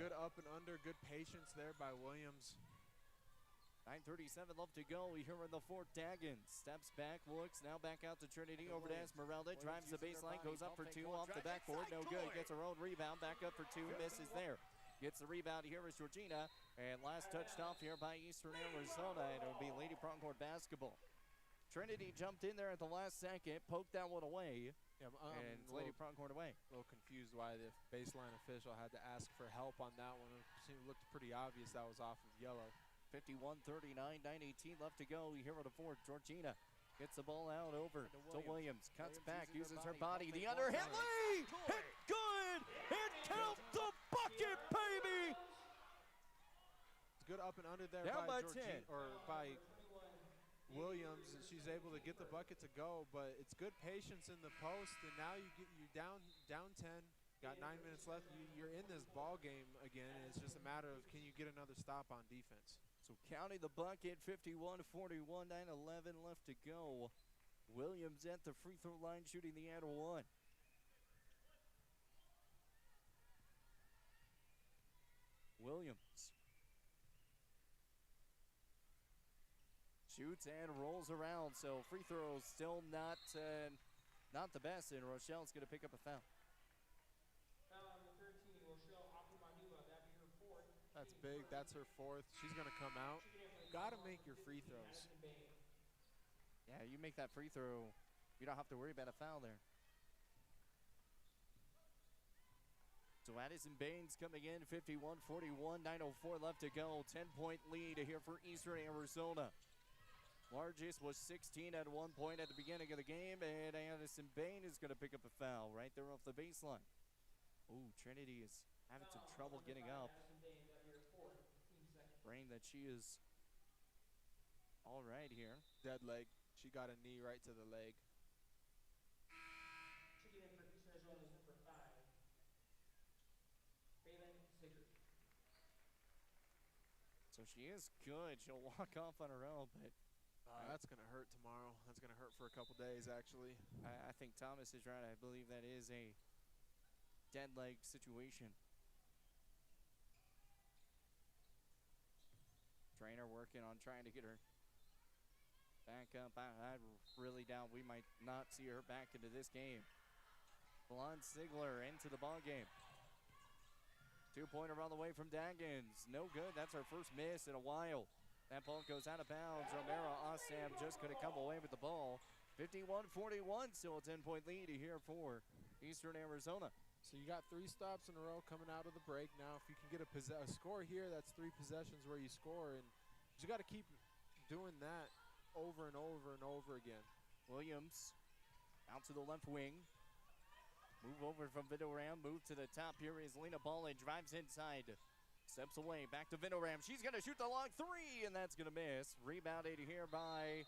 Good up and under, good patience there by Williams. 9:37 left to go. We hear in the fourth. Daggins steps back, looks, now back out to Trinity, over to Esmeralda, drives the baseline, goes up for 2 off the backboard, no good. Gets her own rebound, back up for 2, misses there. Gets the rebound here is Georgina, and last touched off here by Eastern Arizona, and it will be Lady Pronghorn basketball. Trinity jumped in there at the last second, poked that one away, and Lady Pronghorn away. A little confused why the baseline official had to ask for help on that one. It looked pretty obvious that was off of yellow. 51-39, 9:18 left to go. Here on the fourth, Georgina gets the ball out over to Williams. Cuts back, uses her body. The underhand lay! Hit good! And count the bucket! bucket, baby! Good up and under there Down by 10. By Williams. She's able to get the bucket to go, but it's good patience in the post, and now you're down 10. Got 9 minutes left. You're in this ball game again, and it's just a matter of can you get another stop on defense. So counting the bucket, 51-41, 9:11 left to go. Williams at the free throw line shooting the and one. Williams shoots and rolls around, so free throws still not the best, and Rochelle's going to pick up a foul. Foul on the 13, Rochelle Akumanuba, that'd be her fourth. That's big. That's her fourth. She's going to come out. Got to make your free throws. Yeah, you make that free throw, you don't have to worry about a foul there. So Addison Baines coming in, 51-41, 9:04 left to go. 10-point lead here for Eastern Arizona. Largest was 16 at one point at the beginning of the game, and Addison Bain is going to pick up a foul right there off the baseline. Ooh, Trinity is having some trouble getting up. Praying that she is all right here. Dead leg. She got a knee right to the leg. Checking in for Eastern Arizona is number 5. Bailyn Sigurd. So she is good. She'll walk off on her own, but that's going to hurt tomorrow. That's going to hurt for a couple days, actually. I think Thomas is right. I believe that is a dead leg situation. Trainer working on trying to get her back up. I really doubt we might not see her back into this game. Blonde Sigler into the ball game. 2-pointer on the way from Daggins. No good. That's our first miss in a while. That ball goes out of bounds. Romero Osam just going to come away with the ball. 51-41, still a 10-point lead here for Eastern Arizona. So you got 3 stops in a row coming out of the break. Now, if you can get a score here, that's 3 possessions where you score, and you got to keep doing that over and over and over again. Williams out to the left wing. Move over from Vidoram. Move to the top. Here is Lena Ballin. Drives inside. Steps away. Back to Vidoram. She's going to shoot the long 3, and that's going to miss. Rebounded here by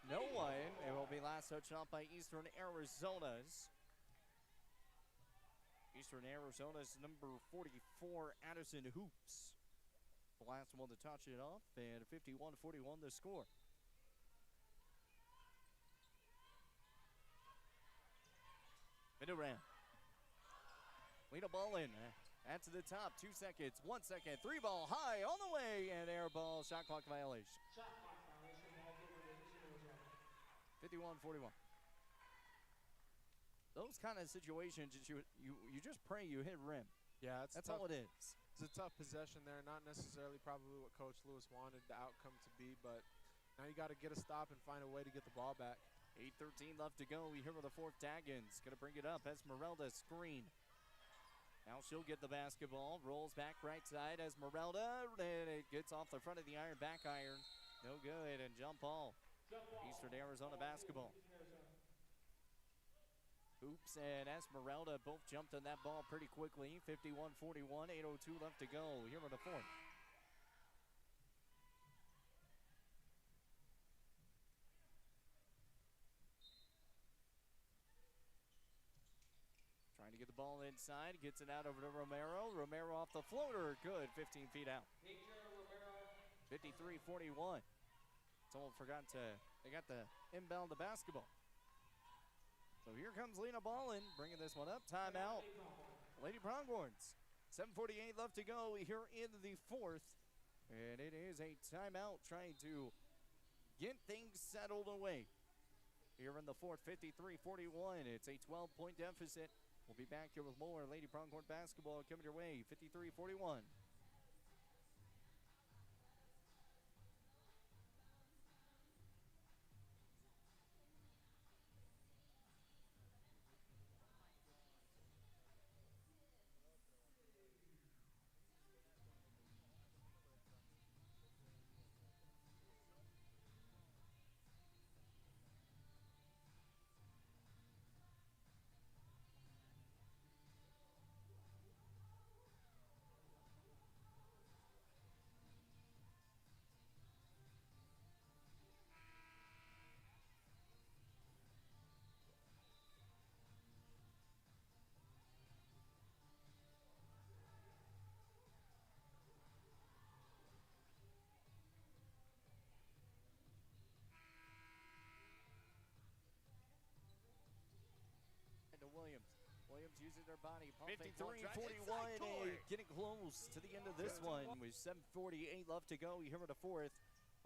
no one. It will be last touched off by Eastern Arizona's. Eastern Arizona's number 44, Addison Hoops. The last one to touch it off, and 51-41 the score. Vidoram. Lena Ballin. That's to the top, 2 seconds, 1 second, 3 ball high on the way, and air ball, shot clock violation. Shot clock violation, ball given to Eastern Arizona. 51-41. Those kind of situations, you just pray you hit rim. Yeah, that's all it is. It's a tough possession there, not necessarily probably what Coach Lewis wanted the outcome to be, but now you got to get a stop and find a way to get the ball back. 8:13 left to go. We hear with the fourth Daggins. Going to bring it up. Esmeralda screen. Now she'll get the basketball. Rolls back right side. Esmeralda. And it gets off the front of the iron. Back iron. No good. And jump ball. Eastern Arizona basketball. Hoops and Esmeralda both jumped on that ball pretty quickly. 51-41. 8:02 left to go. Here with the fourth. Trying to get the ball inside, gets it out over to Romero. Romero off the floater, good, 15 feet out. 53-41. Someone forgot they got the inbound the basketball. So here comes Lena Ballin, bringing this one up. Timeout, Lady Pronghorns. 7:48 left to go here in the fourth. And it is a timeout trying to get things settled away. Here in the fourth, 53-41. It's a 12-point deficit. We'll be back here with more Lady Pronghorn basketball coming your way, 53-41. using their body. 53-41, getting close to the end of this one with 7:48 left to go here in the fourth.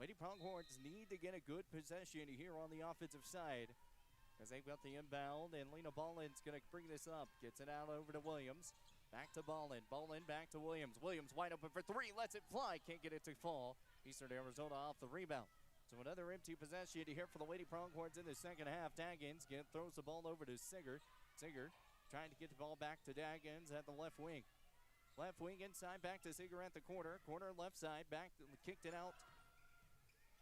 Lady Pronghorns need to get a good possession here on the offensive side as they've got the inbound, and Lena Ballin's going to bring this up. Gets it out over to Williams. Back to Ballin. Ballin back to Williams. Williams wide open for three. Lets it fly. Can't get it to fall. Eastern Arizona off the rebound. So another empty possession here for the Lady Pronghorns in the second half. Daggins throws the ball over to Sigger. Sigger trying to get the ball back to Daggins at the left wing. Left wing inside, back to Sigger at the corner. Corner left side, back, kicked it out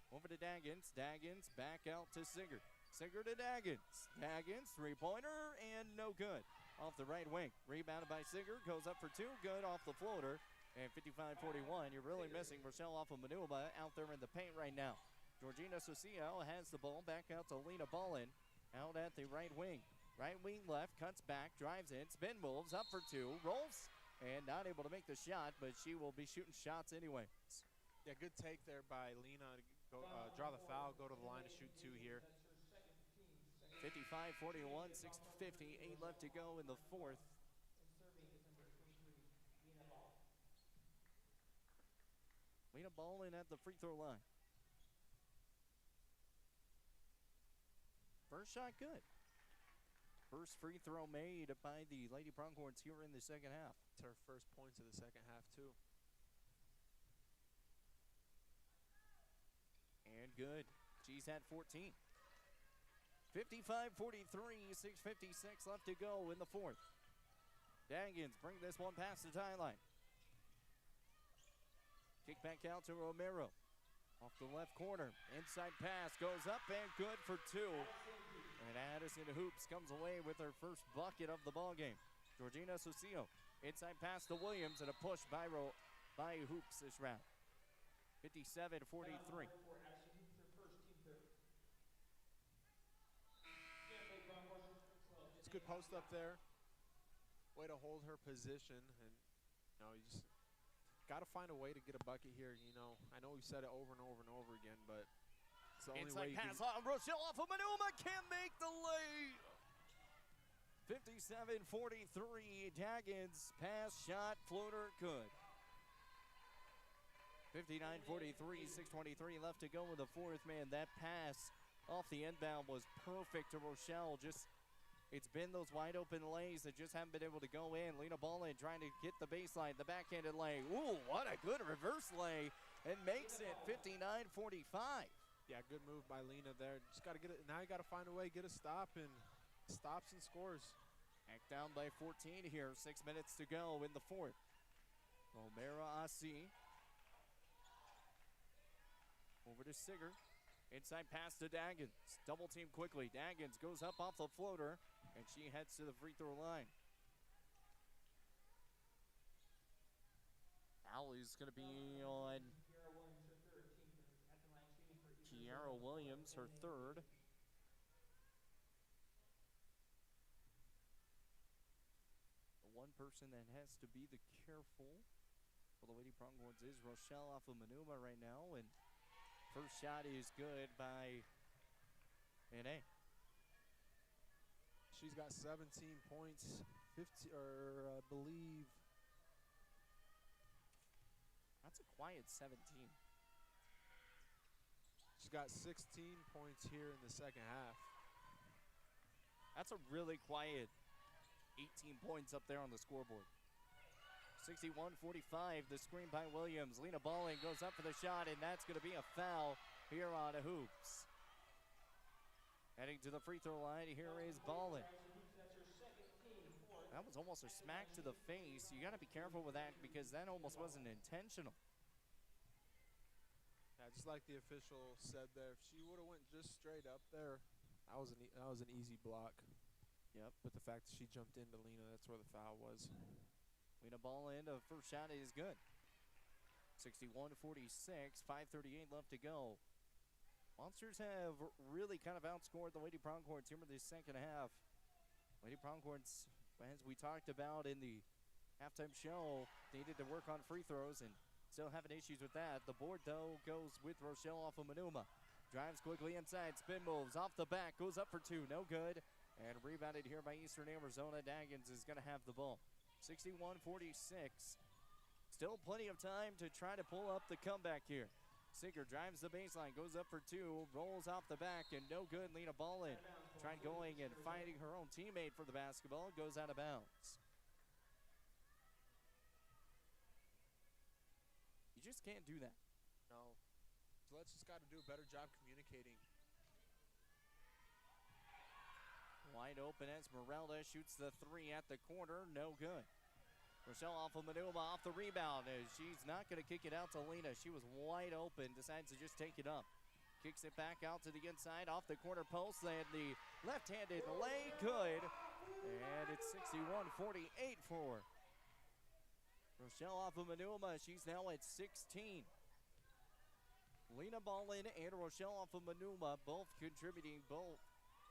over to Daggins. Daggins back out to Sigger. Sigger to Daggins. Daggins, three-pointer, and no good. Off the right wing. Rebounded by Sigger, goes up for two, good off the floater. And 55-41, you're really missing Rochelle off of Manuma out there in the paint right now. Georgina Socio has the ball back out to Lena Ballin out at the right wing. Right wing left, cuts back, drives in, spin moves, up for two, rolls, and not able to make the shot, but she will be shooting shots anyway. Yeah, good take there by Lena to go, draw the foul, go to the line to shoot two here. 55-41, 6:58 left to go in the fourth. Lena Ballin at the free throw line. First shot good. First free throw made by the Lady Pronghorns here in the second half. It's her first points of the second half too. And good. She's had 14. 55-43, 6:56 left to go in the fourth. Daggins bring this one past the tie line. Kick back out to Romero. Off the left corner. Inside pass goes up and good for two. And Addison Hoops comes away with her first bucket of the ball game. Georgina Socio. Inside pass to Williams and a push by Hoops this round. 57-43. It's a good post up there. Way to hold her position, and you just got to find a way to get a bucket here. I know we've said it over and over and over again, but it's the only way you pass on Rochelle off of Manuma, can't make the lay. 57-43, Daggins pass, shot, floater, good. 59-43, 6:23 left to go in the fourth. Man, that pass off the inbound was perfect to Rochelle. It's been those wide open lays that just haven't been able to go in. Lena Ballin trying to get the baseline, the backhanded lay. Ooh, what a good reverse lay, and makes it 59-45. Yeah, good move by Lena there. Just got to get it. Now you got to find a way, get a stop, and stops and scores. Back down by 14 here. 6 minutes to go in the fourth. Romero Asi. Over to Sigger. Inside pass to Daggins. Double team quickly. Daggins goes up off the floater, and she heads to the free throw line. Foul is going to be on Kiara Williams, her third. The one person that has to be the careful for the Lady Pronghorns is Rochelle off of Manuma right now, and first shot is good by N.A. She's got 17 points, 50, or I believe. That's a quiet 17. She's got 16 points here in the second half. That's a really quiet 18 points up there on the scoreboard. 61-45, the screen by Williams. Lena Ballin goes up for the shot, and that's going to be a foul here on Hoops. Heading to the free throw line, here is Ballin. That was almost a smack to the face. You got to be careful with that because that almost wasn't intentional. Yeah, just like the official said there, if she would have went just straight up there, that was an easy block. Yep. But the fact that she jumped into Lena, that's where the foul was. Lena Ballin, the first shot is good. 61-46, 5:38 left to go. Monsters have really kind of outscored the Lady Pronghorns here in the second half. Lady Pronghorns, as we talked about in the halftime show, needed to work on free throws and still having issues with that. The board, though, goes with Rochelle off of Manuma. Drives quickly inside, spin moves, off the back, goes up for two, no good. And rebounded here by Eastern Arizona. Daggins is going to have the ball. 61-46. Still plenty of time to try to pull up the comeback here. Singer drives the baseline, goes up for two, rolls off the back, and no good. Lena Ballin tried going and finding her own teammate for the basketball, goes out of bounds. You just can't do that. No. Gillette's just got to do a better job communicating. Wide open Esmeralda shoots the three at the corner, no good. Rochelle off of Manuma off the rebound. She's not going to kick it out to Lena. She was wide open, decides to just take it up. Kicks it back out to the inside, off the corner post, and the left-handed lay, good. And it's 61-48 for Rochelle off of Manuma. She's now at 16. Lena Ballin and Rochelle off of Manuma both contributing both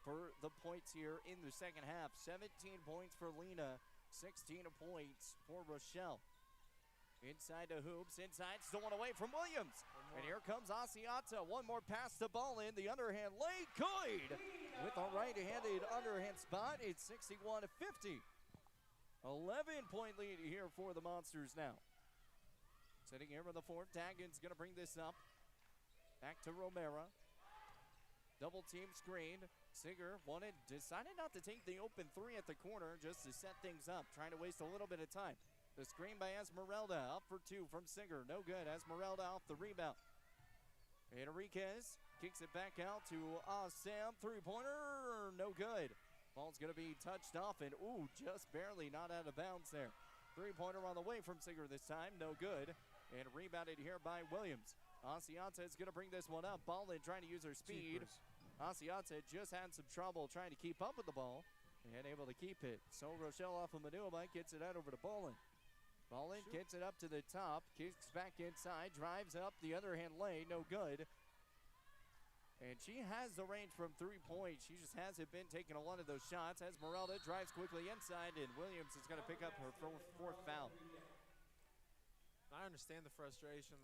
for the points here in the second half. 17 points for Lena, 16 points for Rochelle. Inside the hoops, inside, stolen away from Williams. And here comes Asiata. One more pass to Ballin. The underhand lay, good. With a right-handed underhand spot, it's 61-50. 11-point lead here for the Monsters now. Sitting here in the fourth, Daggins gonna bring this up. Back to Romero. Double team screen. Singer decided not to take the open three at the corner just to set things up, trying to waste a little bit of time. The screen by Esmeralda, up for two from Singer, no good. Esmeralda off the rebound. Enriquez kicks it back out to Sam, three-pointer, no good. Ball's gonna be touched off and just barely not out of bounds there. Three-pointer on the way from Singer this time, no good. And rebounded here by Williams. Asiata is gonna bring this one up. Ballin trying to use her speed. Asiata just had some trouble trying to keep up with the ball and able to keep it. So Rochelle off of Manuma gets it out over to Ballin. Ballin gets it up to the top, kicks back inside, drives up the other hand lane, no good. And she has the range from 3 points. She just hasn't been taking a lot of those shots. Esmeralda drives quickly inside, and Williams is going to pick up her fourth foul. I understand the frustration.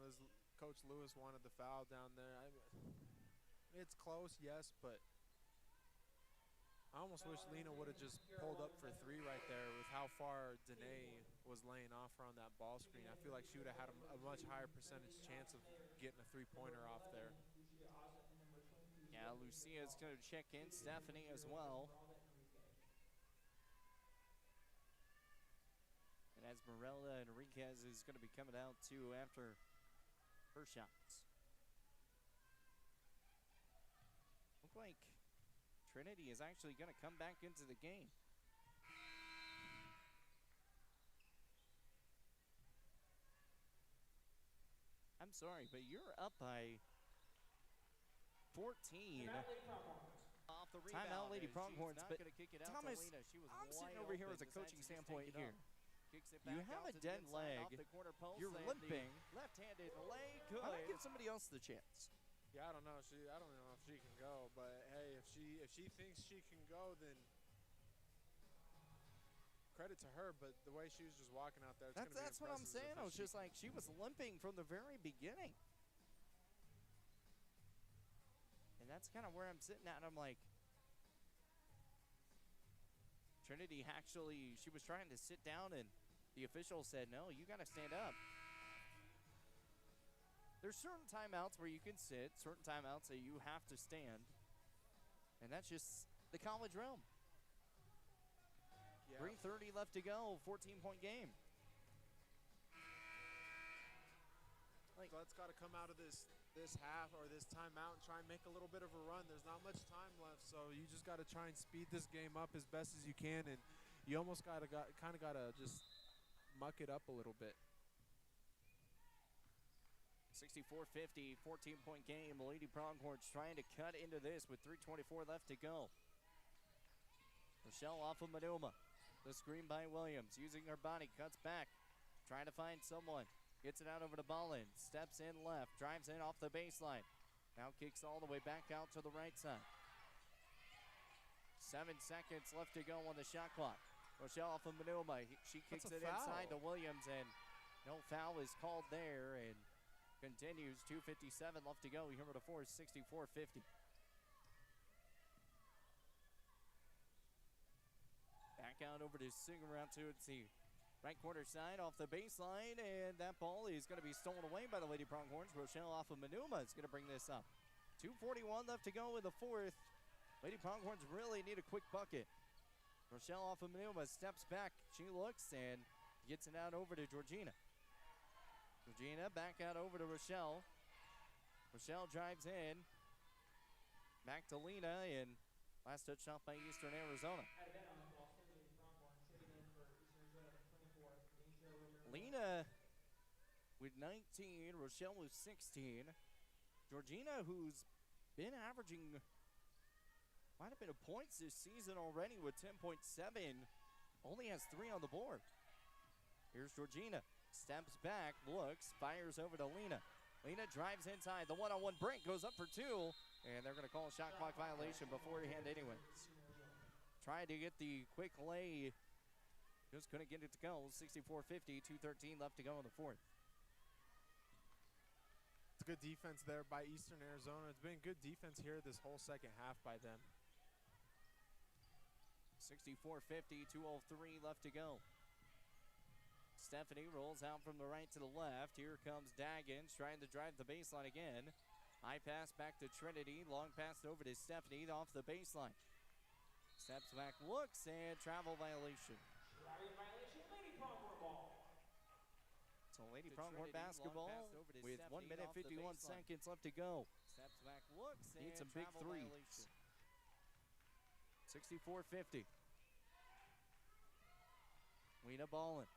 Coach Lewis wanted the foul down there. It's close, yes, but I almost wish Lena would have just pulled up for three right there with how far Danae was laying off her on that ball screen. I feel like she would have had a much higher percentage chance of getting a three-pointer off there. Yeah, Lucia's going to check in, Stephanie as well. And Esmeralda Enriquez is going to be coming out too after her shots. Look like Trinity is actually going to come back into the game. I'm sorry, but you're up by 14. Off the rebound. Timeout, Lady Pronghorns, but Thomas, I'm sitting over here as a coaching standpoint here. You have a dead leg. You're limping. Left-handed lay, good. I'm gonna give somebody else the chance. Yeah, I don't know. I don't know if she can go, but hey, if she thinks she can go, then credit to her. But the way she was just walking out there, that's what I'm saying. I was just like, she was limping from the very beginning, and that's kind of where I'm sitting at. And I'm like, Trinity actually, she was trying to sit down, and the official said, "No, you got to stand up." There's certain timeouts where you can sit, certain timeouts that you have to stand. And that's just the college realm. Yeah. 3:30 left to go, 14-point game. Gillette's got to come out of this half or this timeout and try and make a little bit of a run. There's not much time left, so you just got to try and speed this game up as best as you can, and you almost kind of got to just muck it up a little bit. 64-50, 14-point game. Lady Pronghorns trying to cut into this with 3:24 left to go. Rochelle off of Manuma. The screen by Williams, using her body, cuts back, trying to find someone. Gets it out over to Ballin. Steps in left, drives in off the baseline. Now kicks all the way back out to the right side. 7 seconds left to go on the shot clock. Rochelle off of Manuma. She kicks it inside to Williams, and no foul is called there, and continues. 2:57 left to go. Here at the fourth, 64-50. back out over to Singer out to the right corner side off the baseline, and that ball is going to be stolen away by the Lady Pronghorns. Rochelle off of Manuma is going to bring this up. 2:41 left to go in the fourth. Lady Pronghorns really need a quick bucket. Rochelle off of Manuma steps back. She looks and gets it out over to Georgina. Georgina back out over to Rochelle. Rochelle drives in. Back to Lena, and last touch off by Eastern Arizona. Lena with 19, Rochelle with 16. Georgina, who's been averaging quite a bit of points this season already with 10.7, only has 3 on the board. Here's Georgina, steps back, looks, fires over to Lena. Lena drives inside, the one-on-one break goes up for 2, and they're gonna call a shot clock violation beforehand anyways. Tried to get the quick lay, just couldn't get it to go. 64-50, 2:13 left to go in the fourth. It's good defense there by Eastern Arizona. It's been good defense here this whole second half by them. 64-50, 2:03 left to go. Stephanie rolls out from the right to the left. Here comes Daggins trying to drive the baseline again. High pass back to Trinity. Long pass over to Stephanie off the baseline. Steps back, looks, and travel violation. Driving violation, Lady Pronghorn ball. So Lady Pronghorn basketball with 1 minute 51 seconds left to go. Steps back, looks, and some big threes. 64-50. Lena ballin'.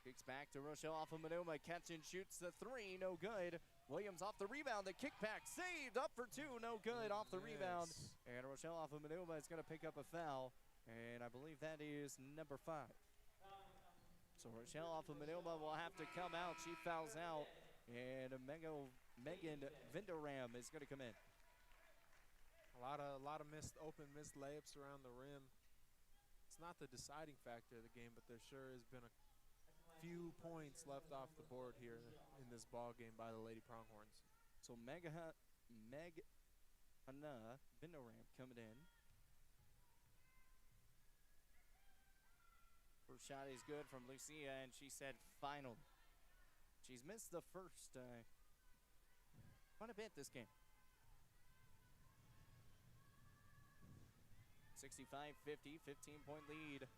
Kicks back to Rochelle off of Manuma. Catch and shoots the 3, no good. Williams off the rebound. The kickback saved, up for 2, no good off the rebound. And Rochelle off of Manuma is going to pick up a foul. And I believe that is number 5. So Rochelle off of Manuma will have to come out. She fouls out. And Megan Vinderam is going to come in. A lot of open missed layups around the rim. It's not the deciding factor of the game, but there sure has been a few points left off the board here in this ball game by the Lady Pronghorns. So Meg Hanna Vinderam coming in. First shot is good from Lucia, and she said final. She's missed the first quite a bit this game. 65-50, 15-point lead.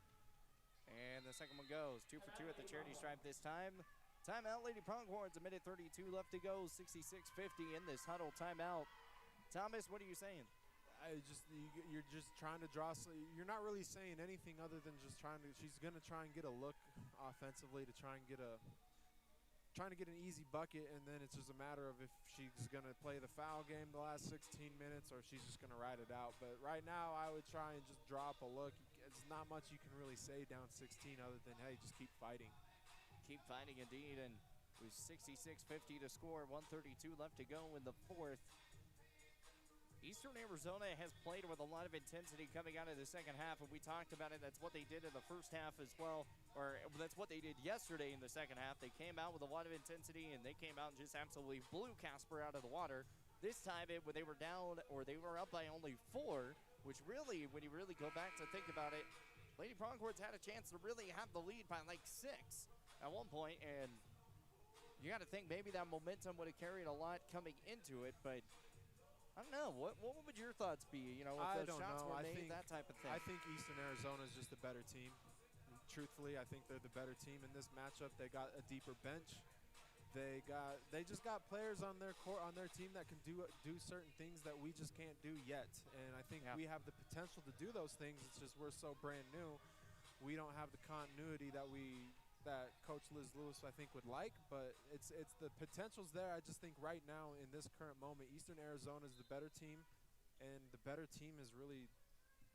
And the second one goes. 2 for 2 at the charity stripe this time. Timeout, Lady Pronghorns, 1:32 left to go. 66-50 in this huddle timeout. Thomas, what are you saying? You're just trying to draw. You're not really saying anything other than just trying to. She's gonna try and get a look offensively to try and get an easy bucket, and then it's just a matter of if she's gonna play the foul game the last 16 minutes or she's just gonna ride it out. But right now, I would try and just drop a look. It's not much you can really say down 16 other than, hey, just keep fighting. Keep fighting indeed, and with 66-50 to score, 1:32 left to go in the fourth. Eastern Arizona has played with a lot of intensity coming out of the second half, and we talked about it. That's what they did in the first half as well, or that's what they did yesterday in the second half. They came out with a lot of intensity, and they came out and just absolutely blew Casper out of the water. This time, they were down, or they were up by only 4, which really, when you really go back to think about it, Lady Pronghorns had a chance to really have the lead by like 6 at one point, and you got to think maybe that momentum would have carried a lot coming into it, but I don't know. What would your thoughts be? You know, if those shots were made, that type of thing. I think Eastern Arizona is just a better team. Truthfully, I think they're the better team in this matchup. They got a deeper bench. They just got players on their team that can do certain things that we just can't do yet. And I think we have the potential to do those things. It's just we're so brand new. We don't have the continuity that Coach Liz Lewis, I think, would like, but it's the potential's there. I just think right now in this current moment, Eastern Arizona is the better team, and the better team has really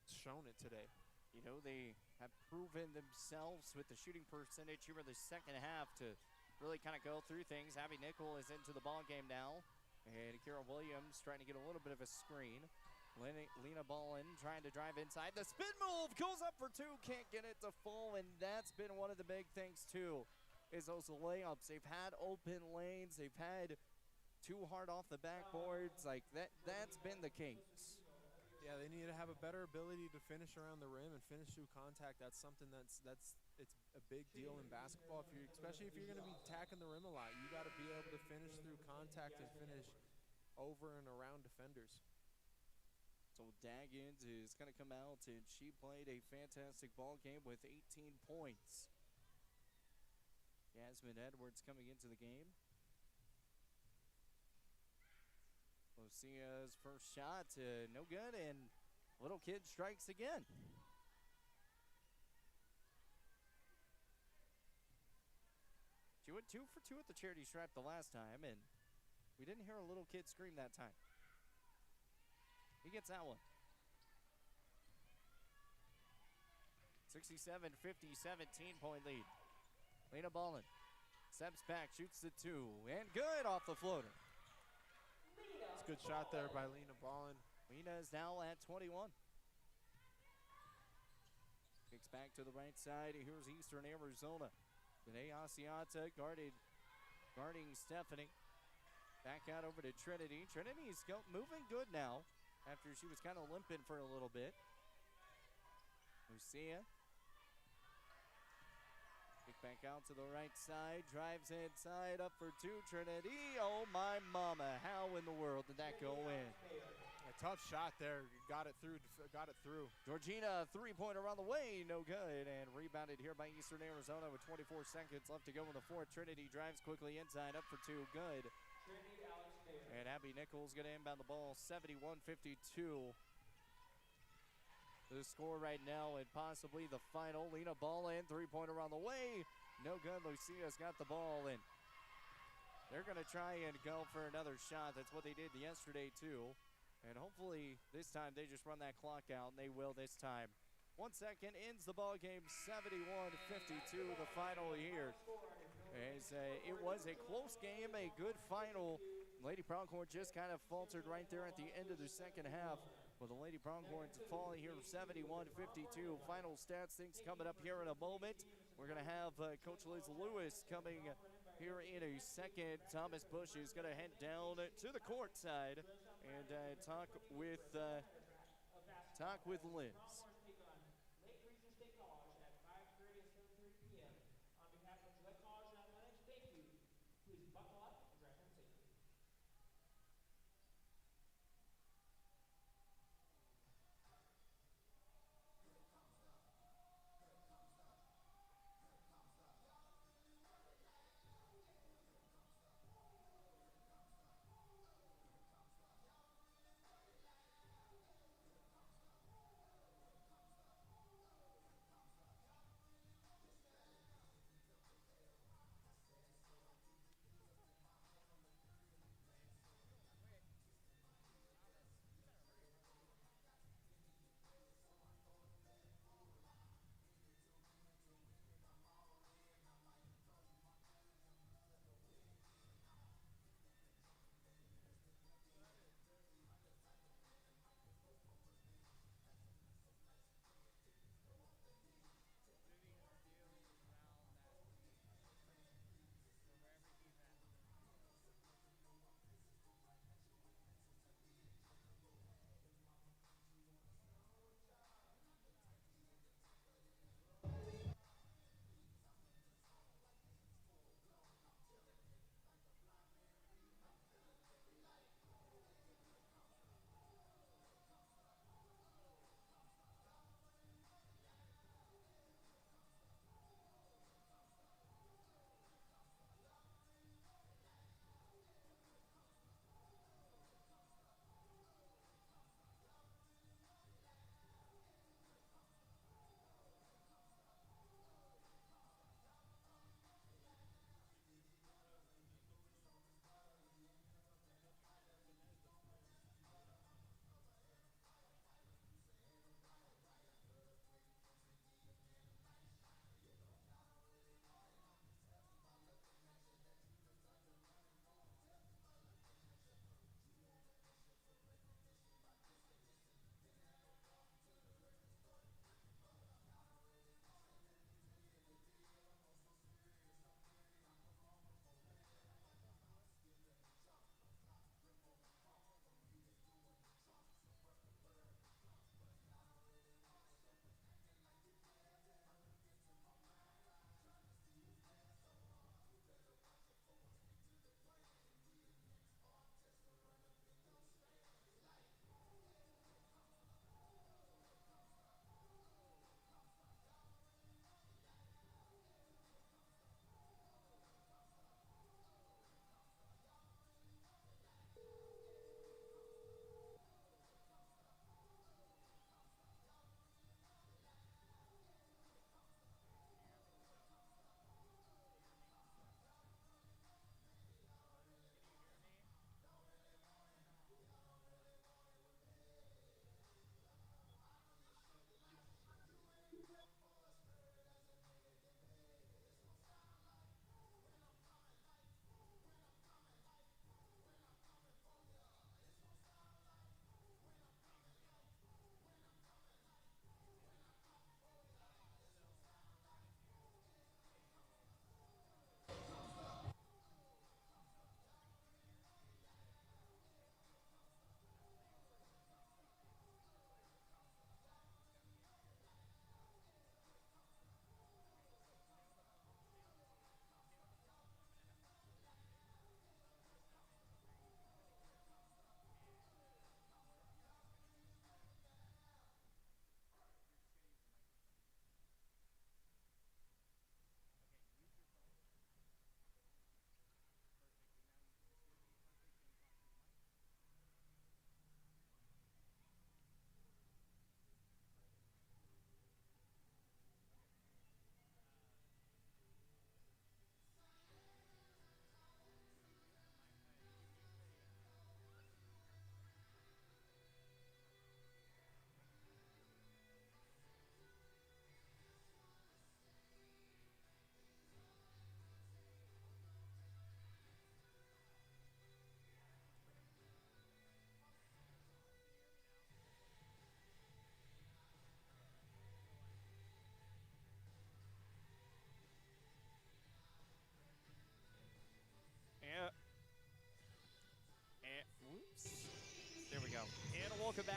shown it today. You know, they have proven themselves with the shooting percentage here in the second half to really kind of go through things. Abby Nickel is into the ball game now, and Akira Williams trying to get a little bit of a screen. Lena Ballin trying to drive inside. The spin move goes up for 2. Can't get it to fall, and that's been one of the big things, too, is those layups. They've had open lanes. They've had too hard off the backboards. Like, that's been the case. Yeah, they need to have a better ability to finish around the rim and finish through contact. That's something it's a big deal in basketball. Especially if you're going to be attacking the rim a lot, you got to be able to finish through contact and finish over and around defenders. So Daggins is going to come out, and she played a fantastic ball game with 18 points. Yasmin Edwards coming into the game. Lucia's first shot, no good, and Little Kid strikes again. She went 2 for 2 at the charity stripe the last time, and we didn't hear a Little Kid scream that time. He gets that one. 67-50, 17-point lead. Lena Ballin steps back, shoots the 2, and good off the floater. It's a good shot there by Lena Ballin. Lena is now at 21. Kicks back to the right side. Here's Eastern Arizona. Today Asiata guarding Stephanie. Back out over to Trinity. Trinity's moving good now after she was kind of limping for a little bit. Lucia. Kick back out to the right side. Drives inside. Up for 2. Trinity. Oh, my mama. How in the world did that go in? A tough shot there. Got it through. Georgina, three-pointer on the way. No good. And rebounded here by Eastern Arizona with 24 seconds left to go in the fourth. Trinity drives quickly inside. Up for 2. Good. And Abby Nichols going to inbound the ball. 71-52. The score right now, and possibly the final. Lena Ballin, three-pointer on the way. No good. Lucia's got the ball, and they're going to try and go for another shot. That's what they did yesterday, too. And hopefully this time they just run that clock out, and they will this time. 1 second ends the ball game. 71-52, the final here. As it was a close game, a good final. Lady Pronghorn just kind of faltered right there at the end of the second half. Well, the Lady Pronghorns falling here 71-52. Final stats, things coming up here in a moment. We're going to have Coach Liz Lewis coming here in a second. Thomas Bush is going to head down to the court side and talk with Liz. Lake Region State College at 5:30 and 7:30 p.m. On behalf of Gillette College and Athletics, thank you. Please buckle up and drive home safely.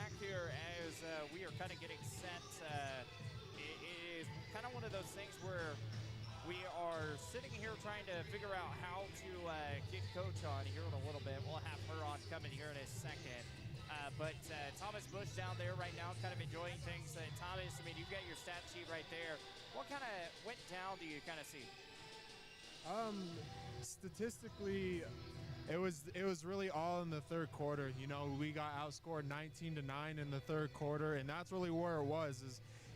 back here as we are kind of getting set. It is kind of one of those things where we are sitting here trying to figure out how to get Coach on here in a little bit. We'll have her on coming here in a second. But Thomas Bush down there right now kind of enjoying things. Thomas, I mean, you've got your stat sheet right there. What kind of went down do you kind of see? Statistically, it was really all in the third quarter. You know, we got outscored 19-9 in the third quarter, and that's really where it was.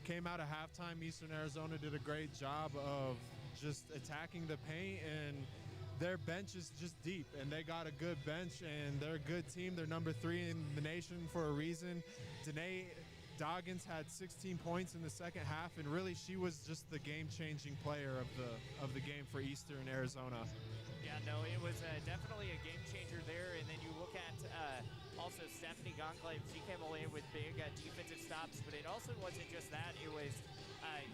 Came out of halftime, Eastern Arizona did a great job of just attacking the paint, and their bench is just deep, and they got a good bench, and they're a good team. They're number 3 in the nation for a reason. Danae Doggins had 16 points in the second half, and really she was just the game-changing player of the game for Eastern Arizona. Yeah, no, it was definitely a game changer there. And then you look at also Stephanie Gonclave. She came away with big defensive stops, but it also wasn't just that. It was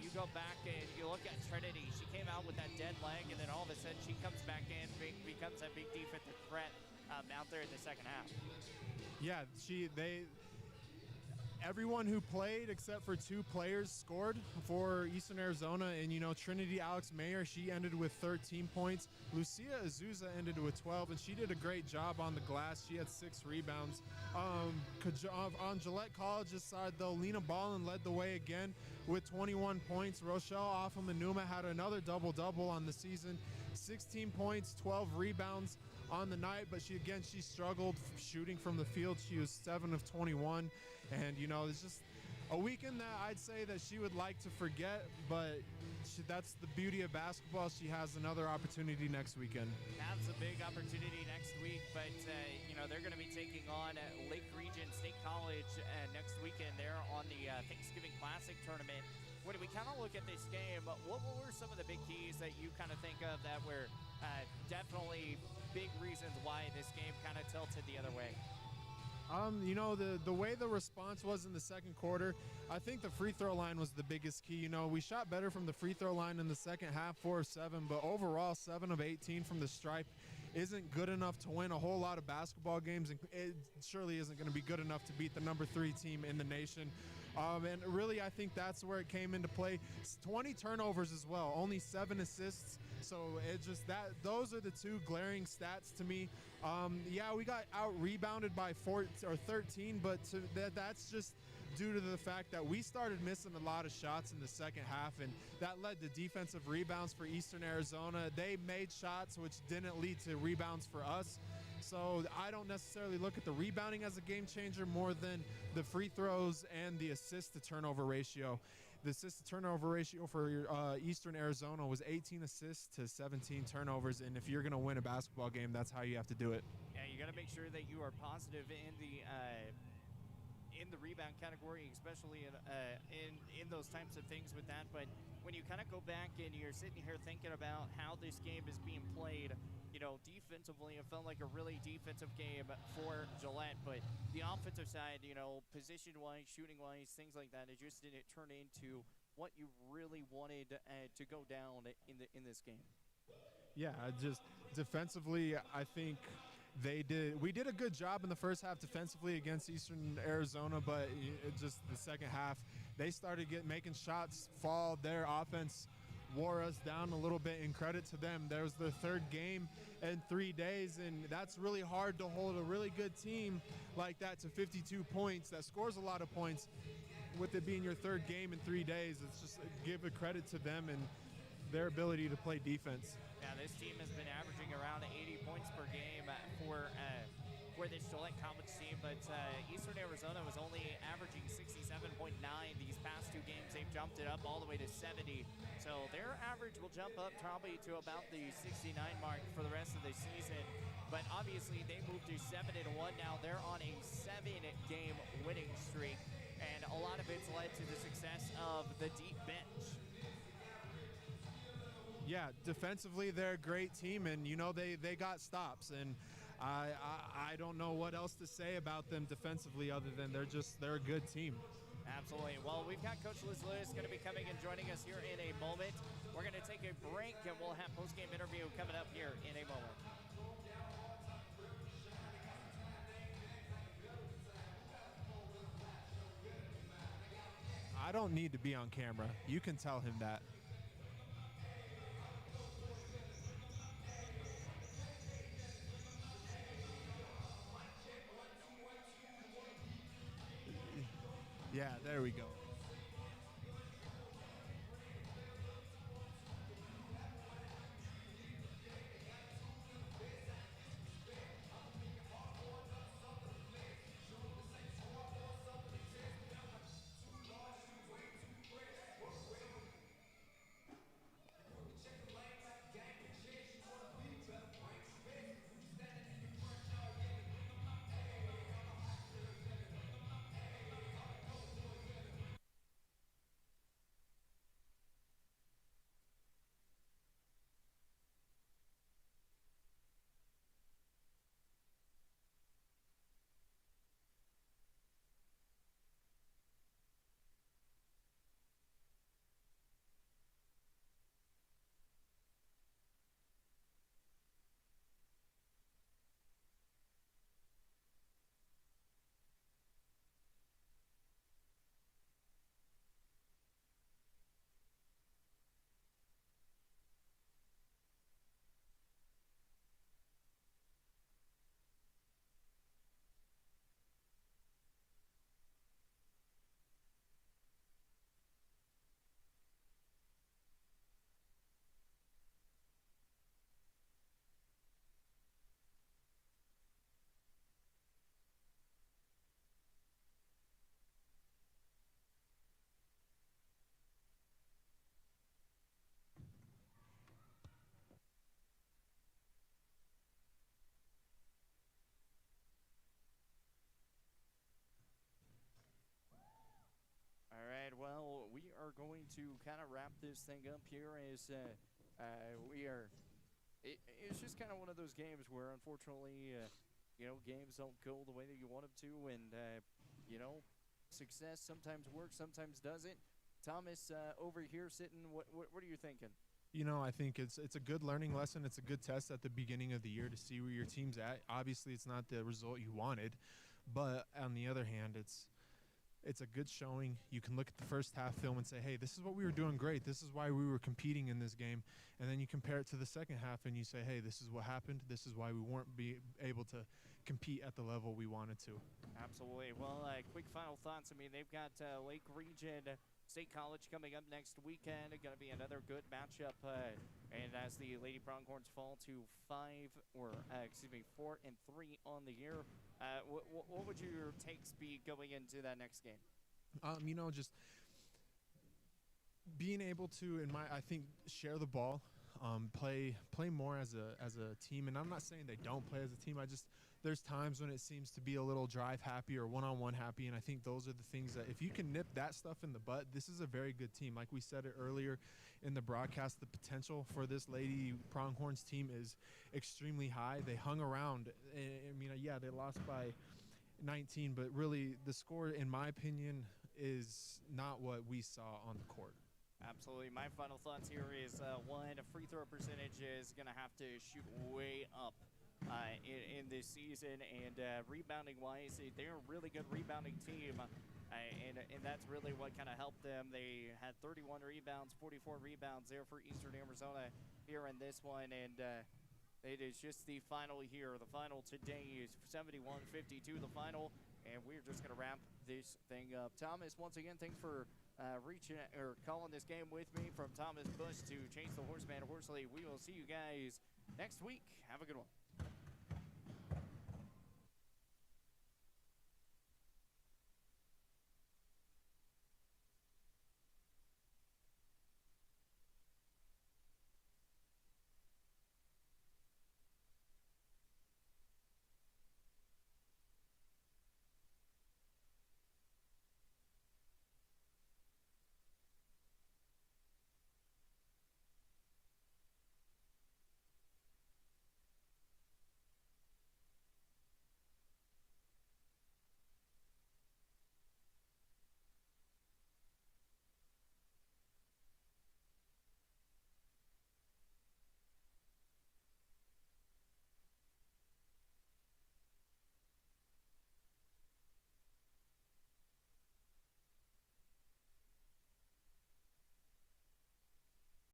you go back and you look at Trinity. She came out with that dead leg, and then all of a sudden she comes back in, becomes a big defensive threat out there in the second half. Yeah, everyone who played except for 2 players scored for Eastern Arizona. And, you know, Trinity Alex Mayer, she ended with 13 points. Lucia Azusa ended with 12, and she did a great job on the glass. She had 6 rebounds. On Gillette College's side, though, Lena Ballin led the way again with 21 points. Rochelle Affa-Manuma had another double-double on the season. 16 points, 12 rebounds on the night, but she struggled shooting from the field. She was 7 of 21. And, you know, it's just a weekend that I'd say that she would like to forget, but that's the beauty of basketball. She has another opportunity next weekend. That's a big opportunity next week, but, you know, they're going to be taking on Lake Region State College next weekend. They're on the Thanksgiving Classic tournament. When we kind of look at this game, what were some of the big keys that you kind of think of that were definitely big reasons why this game kind of tilted the other way? You know, the way the response was in the second quarter, I think the free throw line was the biggest key. You know, we shot better from the free throw line in the second half, 4 of 7, but overall 7 of 18 from the stripe isn't good enough to win a whole lot of basketball games, and it surely isn't going to be good enough to beat the number 3 team in the nation. And really, I think that's where it came into play. 20 turnovers as well, only 7 assists. So it just those are the 2 glaring stats to me. Yeah, we got out rebounded by 13, but that's just due to the fact that we started missing a lot of shots in the second half, and that led to defensive rebounds for Eastern Arizona. They made shots which didn't lead to rebounds for us. So I don't necessarily look at the rebounding as a game changer more than the free throws and the assist to turnover ratio. The assist to turnover ratio for Eastern Arizona was 18 assists to 17 turnovers, and if you're going to win a basketball game, that's how you have to do it. Yeah, you got to make sure that you are positive in the rebound category, especially in those types of things with that. But when you kind of go back and you're sitting here thinking about how this game is being played, you know, defensively, it felt like a really defensive game for Gillette. But the offensive side, you know, position-wise, shooting-wise, things like that, it just didn't turn into what you really wanted to go down in this game. Yeah, just defensively, I think we did a good job in the first half defensively against Eastern Arizona, but just the second half, they started making shots fall. Their offense wore us down a little bit, and credit to them. That was their 3rd game in 3 days, and that's really hard to hold a really good team like that to 52 points that scores a lot of points with it being your 3rd game in 3 days. It's just give a credit to them and their ability to play defense. Yeah, this team has been averaging around 80 points per game for this Gillette College team, but Eastern Arizona was only averaging 67.9 these past 2 games. They've jumped it up all the way to 70, so their average will jump up probably to about the 69 mark for the rest of the season. But obviously they moved to 7-1 now. They're on a 7-game winning streak, and a lot of it's led to the success of the deep bench. Yeah, defensively they're a great team, and you know they got stops, and I don't know what else to say about them defensively other than they're a good team. Absolutely. Well, we've got Coach Liz Lewis going to be coming and joining us here in a moment. We're going to take a break, and we'll have post-game interview coming up here in a moment. don't need to be on camera. You can tell him that. Yeah, there we go. All right, well, we are going to kind of wrap this thing up here as we are. It's just kind of one of those games where, unfortunately, games don't go the way that you want them to, and success sometimes works, sometimes doesn't. Thomas, over here sitting, what are you thinking? I think it's a good learning lesson. It's a good test at the beginning of the year to see where your team's at. Obviously, it's not the result you wanted, but on the other hand, it's a good showing. You can look at the first half film and say, hey, this is what we were doing great. This is why we were competing in this game. And then you compare it to the second half and you say, hey, this is what happened. This is why we weren't able to compete at the level we wanted to. Absolutely. Well, quick final thoughts. I mean, they've got Lake Region State College coming up next weekend. Going to be another good matchup. And as the Lady Pronghorns fall to 4-3 on the year, what would your takes be going into that next game? Just being able to, I think, share the ball, play more as a team. And I'm not saying they don't play as a team. There's times when it seems to be a little drive happy or one-on-one happy, and I think those are the things that if you can nip that stuff in the bud, this is a very good team. Like we said it earlier in the broadcast, the potential for this Lady Pronghorns team is extremely high. They hung around. They lost by 19, but really the score, in my opinion, is not what we saw on the court. Absolutely. My final thoughts here is, one, a free throw percentage is going to have to shoot way up in this season, and rebounding-wise, they're a really good rebounding team, and that's really what kind of helped them. They had 31 rebounds, 44 rebounds there for Eastern Arizona here in this one, and it is just the final here. The final today is 71-52, the final, and we're just going to wrap this thing up. Thomas, once again, thanks for calling this game with me. From Thomas Bush to Chase the Horseman Horsley, we will see you guys next week. Have a good one.